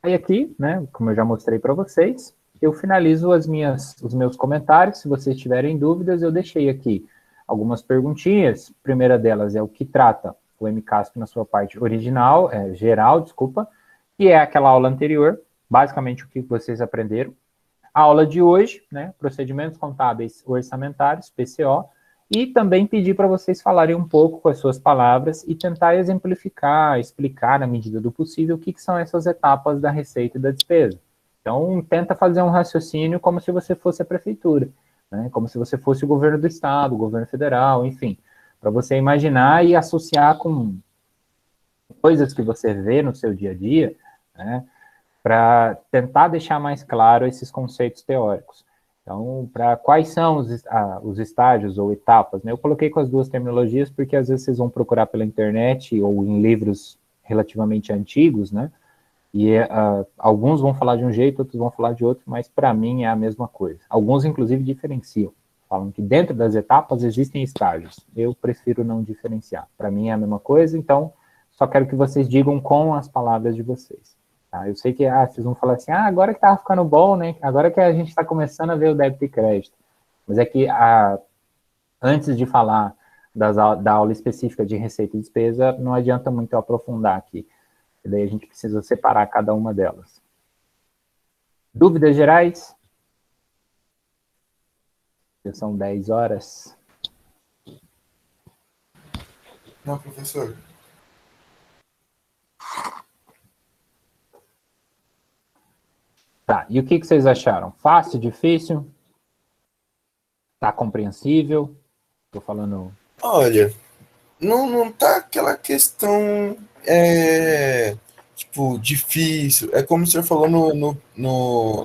Aí aqui, né, como eu já mostrei para vocês, eu finalizo os meus comentários. Se vocês tiverem dúvidas, eu deixei aqui algumas perguntinhas. A primeira delas é o que trata o MCASP na sua parte original, geral, desculpa, e é aquela aula anterior, basicamente o que vocês aprenderam. A aula de hoje, né, procedimentos contábeis orçamentários, PCO, e também pedir para vocês falarem um pouco com as suas palavras e tentar exemplificar, explicar na medida do possível o que são essas etapas da receita e da despesa. Então, tenta fazer um raciocínio como se você fosse a prefeitura, né, como se você fosse o governo do estado, o governo federal, enfim, para você imaginar e associar com coisas que você vê no seu dia a dia, né, para tentar deixar mais claro esses conceitos teóricos. Então, para quais são os estágios ou etapas, né? Eu coloquei com as duas terminologias porque às vezes vocês vão procurar pela internet ou em livros relativamente antigos, né? E alguns vão falar de um jeito, outros vão falar de outro, mas para mim é a mesma coisa. Alguns, inclusive, diferenciam. Falam que dentro das etapas existem estágios. Eu prefiro não diferenciar. Para mim é a mesma coisa, então só quero que vocês digam com as palavras de vocês. Tá? Eu sei que vocês vão falar assim, agora que estava ficando bom, né? Agora que a gente está começando a ver o débito e crédito. Mas é que antes de falar da aula específica de receita e despesa, não adianta muito eu aprofundar aqui. E daí a gente precisa separar cada uma delas. Dúvidas gerais? Já são 10 horas. Não, professor. Tá, e o que vocês acharam? Fácil, difícil? Tá compreensível? Tô falando... Olha, não tá aquela questão, tipo, difícil. É como o senhor falou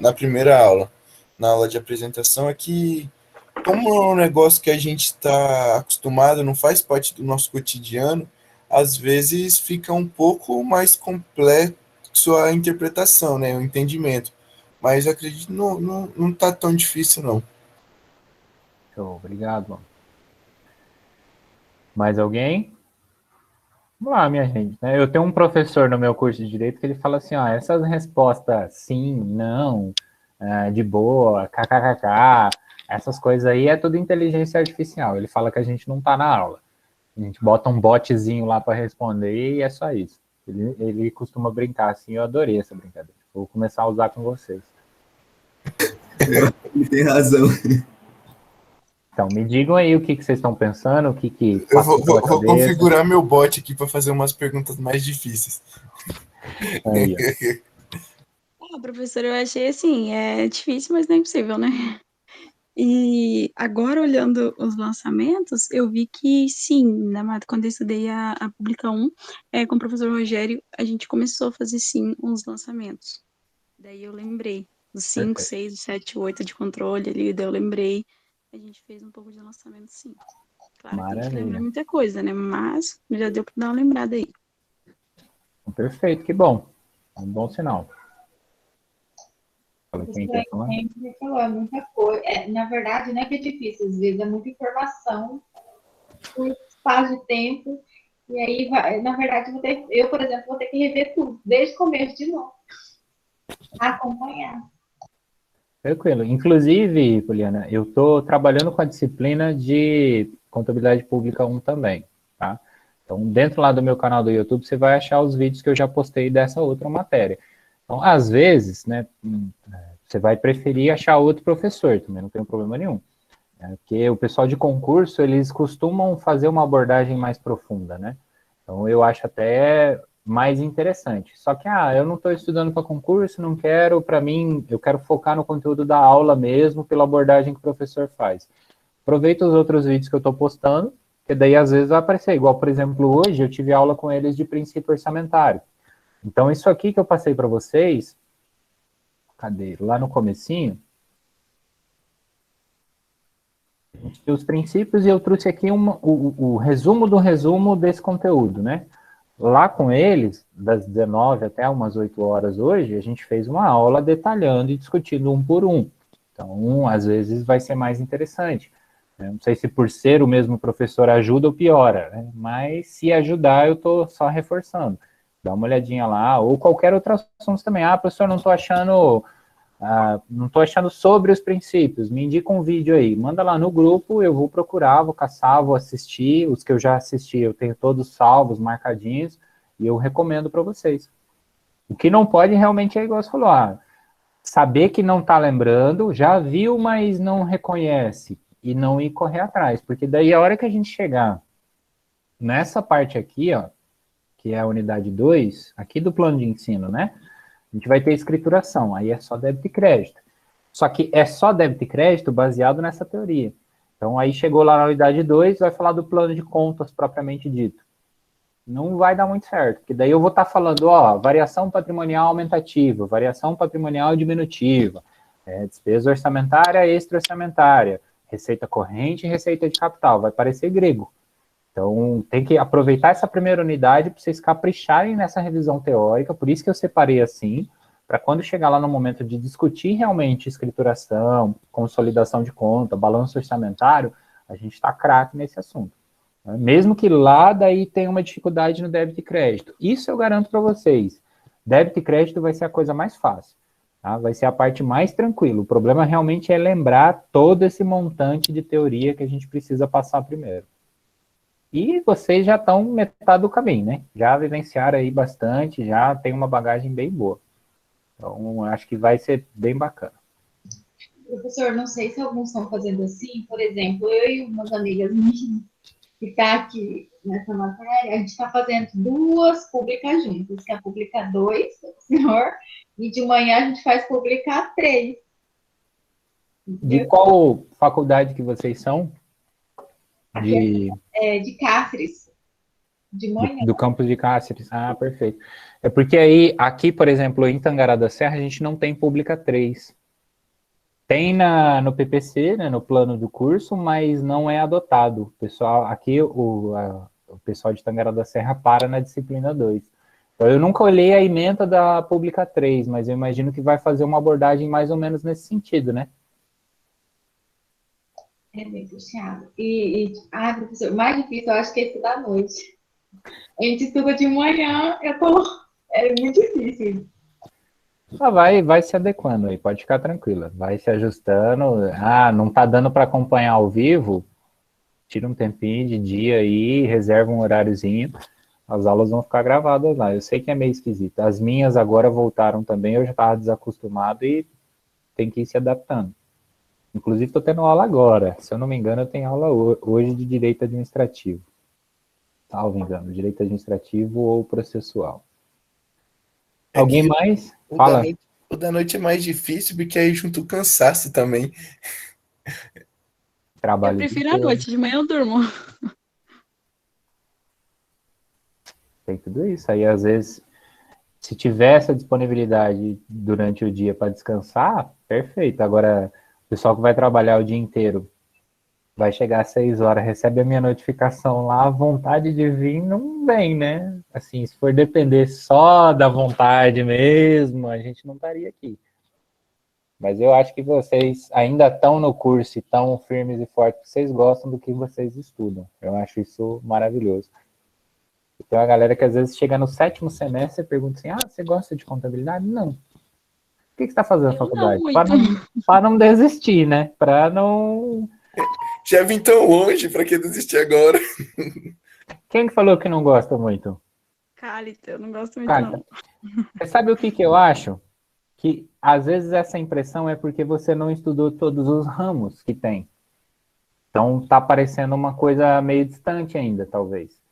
na primeira aula, na aula de apresentação, é que, como é um negócio que a gente está acostumado, não faz parte do nosso cotidiano, às vezes fica um pouco mais complexo a interpretação, né, o entendimento. Mas eu acredito que não tá tão difícil, não. Show, obrigado, mano. Mais alguém? Vamos lá, minha gente. Né? Eu tenho um professor no meu curso de Direito que ele fala assim, essas respostas sim, não, de boa, kkkk, essas coisas aí é tudo inteligência artificial. Ele fala que a gente não tá na aula. A gente bota um botzinho lá para responder e é só isso. Ele costuma brincar assim, eu adorei essa brincadeira. Vou começar a usar com vocês. Ele tem razão. Então, me digam aí o que vocês estão pensando, o que Eu passou pela vou cabeça. configurar meu bot aqui para fazer umas perguntas mais difíceis. Aí, Professor, eu achei assim, é difícil, mas não é impossível, né? E agora, olhando os lançamentos, eu vi que sim, quando eu estudei a Pública 1, com o professor Rogério, a gente começou a fazer sim uns lançamentos. Daí eu lembrei dos 5, 6, 7, 8 de controle ali, daí eu lembrei, a gente fez um pouco de lançamento sim. Claro que a gente lembra muita coisa, né? Mas já deu para dar uma lembrada aí. Perfeito, que bom. É um bom sinal. É muita coisa. Na verdade, não é que é difícil, às vezes é muita informação por espaço de tempo. E aí, na verdade, eu, por exemplo, vou ter que rever tudo, desde o começo de novo. Acompanhar. Tranquilo. Inclusive, Poliana, eu estou trabalhando com a disciplina de Contabilidade Pública 1 também, tá? Então, dentro lá do meu canal do YouTube, você vai achar os vídeos que eu já postei dessa outra matéria. Então, às vezes, né, você vai preferir achar outro professor, também não tem problema nenhum. Porque o pessoal de concurso, eles costumam fazer uma abordagem mais profunda, né? Então, eu acho até mais interessante. Só que, eu não estou estudando para concurso, não quero, para mim, eu quero focar no conteúdo da aula mesmo, pela abordagem que o professor faz. Aproveita os outros vídeos que eu estou postando, que daí às vezes vai aparecer. Igual, por exemplo, hoje eu tive aula com eles de princípio orçamentário. Então, isso aqui que eu passei para vocês, cadê? Lá no comecinho, os princípios, e eu trouxe aqui o resumo do resumo desse conteúdo, né? Lá com eles, das 19 até umas 8 horas hoje, a gente fez uma aula detalhando e discutindo um por um. Então, às vezes vai ser mais interessante. Não sei se por ser o mesmo professor ajuda ou piora, né? Mas se ajudar, eu estou só reforçando. Dá uma olhadinha lá, ou qualquer outro assunto também. Ah, professor, não estou achando sobre os princípios, me indica um vídeo aí, manda lá no grupo, eu vou procurar, vou caçar, vou assistir, os que eu já assisti, eu tenho todos salvos, marcadinhos, e eu recomendo para vocês. O que não pode realmente é igual você falou, saber que não está lembrando, já viu, mas não reconhece, e não ir correr atrás, porque daí a hora que a gente chegar nessa parte aqui, ó, que é a unidade 2, aqui do plano de ensino, né? A gente vai ter escrituração, aí é só débito e crédito. Só que é só débito e crédito baseado nessa teoria. Então, aí chegou lá na unidade 2, vai falar do plano de contas propriamente dito. Não vai dar muito certo, porque daí eu vou estar falando, variação patrimonial aumentativa, variação patrimonial diminutiva, despesa orçamentária e extra-orçamentária, receita corrente e receita de capital, vai parecer grego. Então, tem que aproveitar essa primeira unidade para vocês capricharem nessa revisão teórica, por isso que eu separei assim, para quando chegar lá no momento de discutir realmente escrituração, consolidação de conta, balanço orçamentário, a gente está craque nesse assunto. Né? Mesmo que lá daí tenha uma dificuldade no débito e crédito. Isso eu garanto para vocês. Débito e crédito vai ser a coisa mais fácil. Tá? Vai ser a parte mais tranquila. O problema realmente é lembrar todo esse montante de teoria que a gente precisa passar primeiro. E vocês já estão metade do caminho, né? Já vivenciaram aí bastante, já tem uma bagagem bem boa. Então, acho que vai ser bem bacana. Professor, não sei se alguns estão fazendo assim, por exemplo, eu e umas amigas minhas que estão aqui nessa matéria, a gente está fazendo 2 públicas juntas, que é publicar 2, senhor, e de manhã a gente faz publicar 3. De qual faculdade que vocês são? De Cáceres, de manhã. Do campus de Cáceres. Ah, perfeito. É porque aí, aqui, por exemplo, em Tangará da Serra, a gente não tem pública 3. Tem no PPC, né, no plano do curso, mas não é adotado. O pessoal, aqui, o pessoal de Tangará da Serra para na disciplina 2. Então, eu nunca olhei a ementa da pública 3, mas eu imagino que vai fazer uma abordagem mais ou menos nesse sentido, né? É bem puxado. Professor, o mais difícil eu acho que é estudar à noite. A gente estuda de manhã, é muito difícil. Vai se adequando aí, pode ficar tranquila. Vai se ajustando. Não tá dando para acompanhar ao vivo? Tira um tempinho de dia aí, reserva um horáriozinho. As aulas vão ficar gravadas lá. Eu sei que é meio esquisito. As minhas agora voltaram também, eu já estava desacostumado e tem que ir se adaptando. Inclusive, estou tendo aula agora. Se eu não me engano, eu tenho aula hoje de direito administrativo. Salvo engano, direito administrativo ou processual. Alguém mais? Fala. O da noite é mais difícil, porque aí junto o cansaço também. Eu prefiro a noite, de manhã eu durmo. Tem tudo isso. Aí, às vezes, se tiver essa disponibilidade durante o dia para descansar, perfeito. Agora, o pessoal que vai trabalhar o dia inteiro, vai chegar às 6 horas, recebe a minha notificação lá, a vontade de vir não vem, né? Assim, se for depender só da vontade mesmo, a gente não estaria aqui. Mas eu acho que vocês ainda estão no curso e estão firmes e fortes, vocês gostam do que vocês estudam. Eu acho isso maravilhoso. Tem uma galera que às vezes chega no 7º semestre e pergunta assim, você gosta de contabilidade? Não. O que você está fazendo na faculdade? Para não desistir, né? Para não... Já vim tão longe, para que desistir agora? Quem que falou que não gosta muito? Cálita, eu não gosto muito não. Você sabe o que eu acho? Que às vezes essa impressão é porque você não estudou todos os ramos que tem. Então tá parecendo uma coisa meio distante ainda, talvez.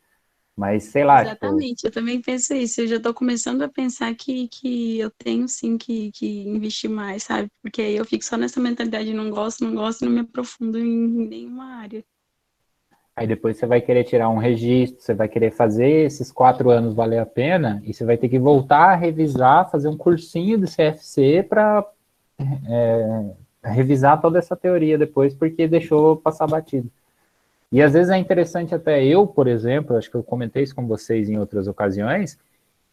Mas sei lá. Exatamente, eu também penso isso. Eu já tô começando a pensar que eu tenho sim que investir mais, sabe? Porque aí eu fico só nessa mentalidade de não gosto, e não me aprofundo em nenhuma área. Aí depois você vai querer tirar um registro, você vai querer fazer esses 4 anos valer a pena, e você vai ter que voltar a revisar, fazer um cursinho de CFC para revisar toda essa teoria depois, porque deixou passar batido. E às vezes é interessante até eu, por exemplo, acho que eu comentei isso com vocês em outras ocasiões,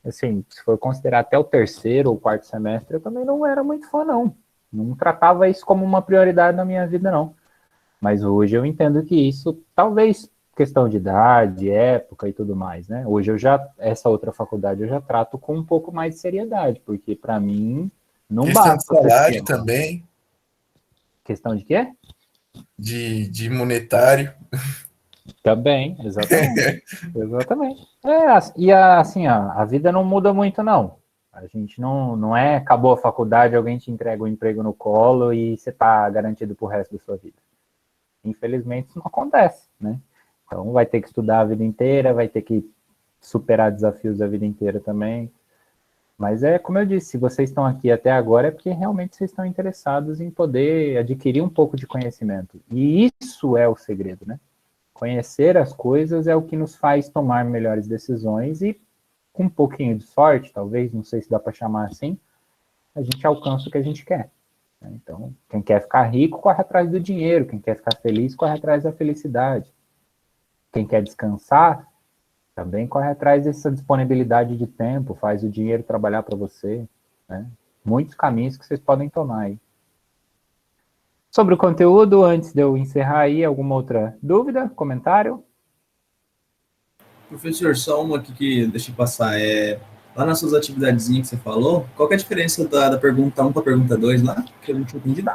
assim, se for considerar até o terceiro ou quarto semestre, eu também não era muito fã, não. Não tratava isso como uma prioridade na minha vida, não. Mas hoje eu entendo que isso, talvez questão de idade, época e tudo mais, né? Hoje essa outra faculdade eu já trato com um pouco mais de seriedade, porque para mim não Questão de basta ter salário tempo. também, Questão de quê? de monetário. Também, exatamente. Exatamente. Assim, ó, a vida não muda muito, não. A gente não é, acabou a faculdade, alguém te entrega um emprego no colo e você está garantido pro resto da sua vida. Infelizmente, isso não acontece, né? Então, vai ter que estudar a vida inteira, vai ter que superar desafios a vida inteira também. Mas é como eu disse, se vocês estão aqui até agora é porque realmente vocês estão interessados em poder adquirir um pouco de conhecimento. E isso é o segredo, né? Conhecer as coisas é o que nos faz tomar melhores decisões e, com um pouquinho de sorte, talvez, não sei se dá para chamar assim, a gente alcança o que a gente quer. Então, quem quer ficar rico, corre atrás do dinheiro. Quem quer ficar feliz, corre atrás da felicidade. Quem quer descansar, também corre atrás dessa disponibilidade de tempo, faz o dinheiro trabalhar para você. Né? Muitos caminhos que vocês podem tomar aí. Sobre o conteúdo, antes de eu encerrar aí, alguma outra dúvida, comentário? Professor, só uma aqui que deixa eu passar. Lá nas suas atividadezinhas que você falou, qual que é a diferença da pergunta 1 para a pergunta 2 lá? Que eu não tinha entendido.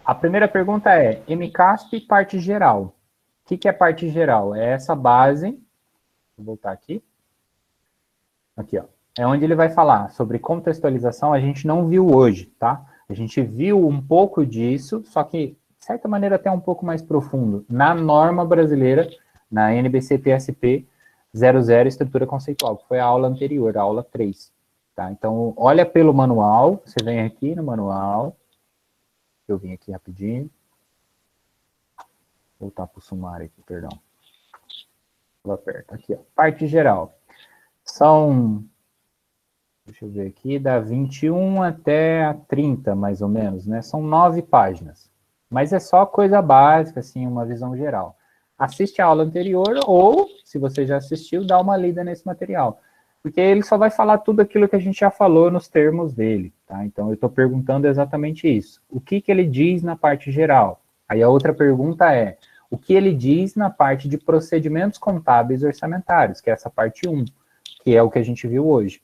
A primeira pergunta é MCASP parte geral. O que é parte geral? É essa base. Vou voltar aqui. Aqui, ó. É onde ele vai falar sobre contextualização. A gente não viu hoje, tá? A gente viu um pouco disso, só que, de certa maneira, até um pouco mais profundo. Na norma brasileira, na NBC-TSP 00, estrutura conceitual, que foi a aula anterior, a aula 3. Tá? Então, olha pelo manual. Você vem aqui no manual. Eu vim aqui rapidinho. Voltar para o sumário aqui, perdão. Vou apertar aqui, ó. Parte geral. São, deixa eu ver aqui, da 21 até a 30, mais ou menos, né? São 9 páginas. Mas é só coisa básica, assim, uma visão geral. Assiste a aula anterior ou, se você já assistiu, dá uma lida nesse material. Porque ele só vai falar tudo aquilo que a gente já falou nos termos dele, tá? Então, eu estou perguntando exatamente isso. O que ele diz na parte geral? Aí a outra pergunta é, o que ele diz na parte de procedimentos contábeis orçamentários, que é essa parte 1, que é o que a gente viu hoje.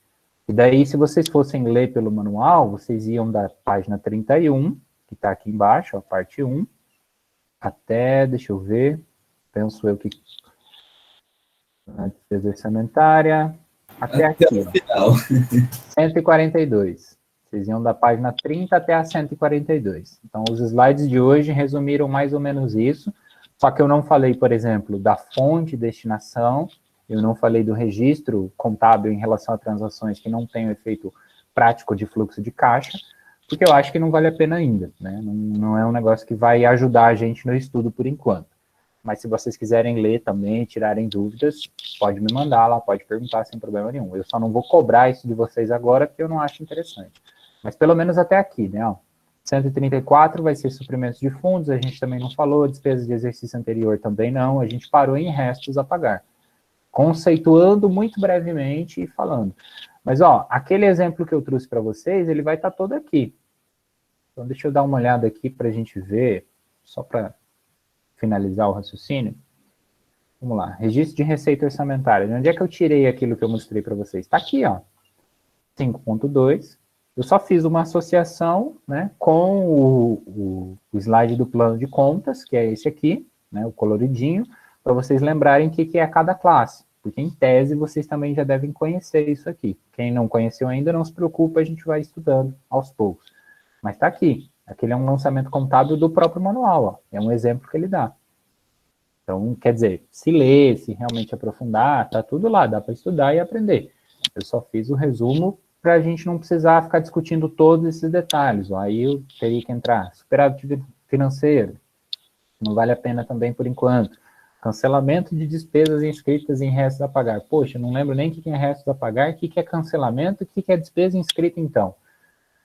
E daí, se vocês fossem ler pelo manual, vocês iam da página 31, que está aqui embaixo, a parte 1, até, deixa eu ver, penso eu que a despesa orçamentária, até aqui, o final. 142. Vocês iam da página 30 até a 142. Então, os slides de hoje resumiram mais ou menos isso, só que eu não falei, por exemplo, da fonte de destinação, eu não falei do registro contábil em relação a transações que não têm o efeito prático de fluxo de caixa, porque eu acho que não vale a pena ainda, né? Não é um negócio que vai ajudar a gente no estudo por enquanto. Mas se vocês quiserem ler também, tirarem dúvidas, pode me mandar lá, pode perguntar sem problema nenhum. Eu só não vou cobrar isso de vocês agora, porque eu não acho interessante. Mas pelo menos até aqui, né? Ó, 134 vai ser suprimentos de fundos, a gente também não falou, despesas de exercício anterior também não, a gente parou em restos a pagar. Conceituando muito brevemente e falando. Mas, ó, aquele exemplo que eu trouxe para vocês, ele vai estar todo aqui. Então, deixa eu dar uma olhada aqui para a gente ver, só para finalizar o raciocínio. Vamos lá, registro de receita orçamentária. De onde é que eu tirei aquilo que eu mostrei para vocês? Está aqui, ó, 5.2. Eu só fiz uma associação, né, com o slide do plano de contas, que é esse aqui, né, o coloridinho, para vocês lembrarem o que é cada classe, porque em tese vocês também já devem conhecer isso aqui. Quem não conheceu ainda, não se preocupa, a gente vai estudando aos poucos. Mas está aqui, aquele é um lançamento contábil do próprio manual, ó. É um exemplo que ele dá. Então, quer dizer, se ler, se realmente aprofundar, tá tudo lá, dá para estudar e aprender. Eu só fiz o resumo para a gente não precisar ficar discutindo todos esses detalhes. Ó. Aí eu teria que entrar, superávit financeiro, não vale a pena também por enquanto. Cancelamento de despesas inscritas em restos a pagar. Poxa, não lembro nem o que é restos a pagar, o que é cancelamento, o que é despesa inscrita então.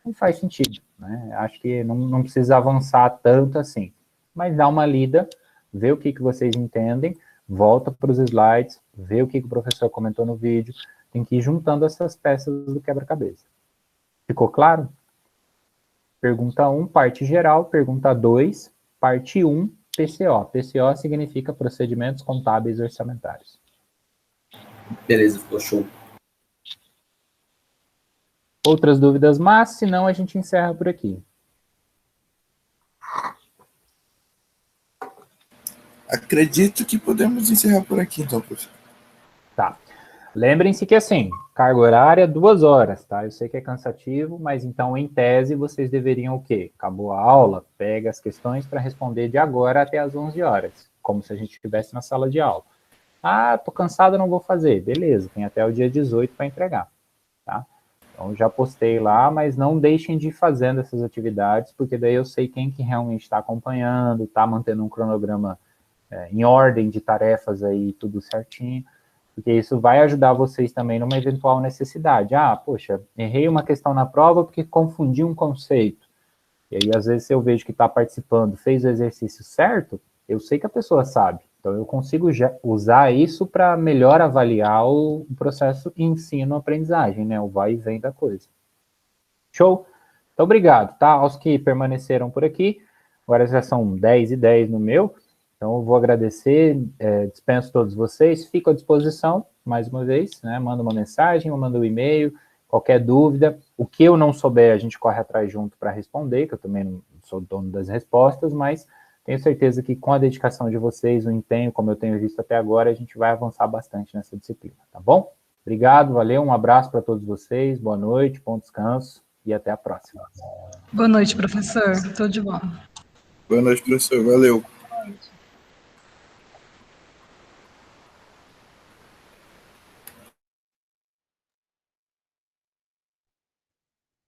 Não faz sentido, né? Acho que não precisa avançar tanto assim. Mas dá uma lida, vê o que vocês entendem, volta para os slides, vê o que o professor comentou no vídeo, tem que ir juntando essas peças do quebra-cabeça. Ficou claro? Pergunta 1, parte geral. Pergunta 2, parte 1, PCO. PCO significa Procedimentos Contábeis Orçamentários. Beleza, ficou show. Outras dúvidas, mas se não, a gente encerra por aqui. Acredito que podemos encerrar por aqui, então, professor. Tá. Lembrem-se que, assim, carga horária 2 horas, tá? Eu sei que é cansativo, mas então, em tese, vocês deveriam o quê? Acabou a aula, pega as questões para responder de agora até as 11 horas, como se a gente estivesse na sala de aula. Ah, tô cansado, não vou fazer. Beleza, tem até o dia 18 para entregar, tá? Então, já postei lá, mas não deixem de ir fazendo essas atividades, porque daí eu sei quem que realmente está acompanhando, está mantendo um cronograma em ordem de tarefas aí, tudo certinho, porque isso vai ajudar vocês também numa eventual necessidade. Ah, poxa, errei uma questão na prova porque confundi um conceito. E aí, às vezes, se eu vejo que está participando, fez o exercício certo, eu sei que a pessoa sabe. Então, eu consigo usar isso para melhor avaliar o processo ensino-aprendizagem, né? O vai e vem da coisa. Show? Então, obrigado, tá? Aos que permaneceram por aqui. Agora já são 10h10 no meu. Então, eu vou agradecer, dispenso todos vocês, fico à disposição, mais uma vez, né? Manda uma mensagem, ou manda um e-mail, qualquer dúvida. O que eu não souber, a gente corre atrás junto para responder, que eu também não sou dono das respostas, mas tenho certeza que com a dedicação de vocês, o empenho, como eu tenho visto até agora, a gente vai avançar bastante nessa disciplina, tá bom? Obrigado, valeu, um abraço para todos vocês, boa noite, bom descanso e até a próxima. Boa noite, professor. Tudo de bom. Boa noite, professor. Valeu.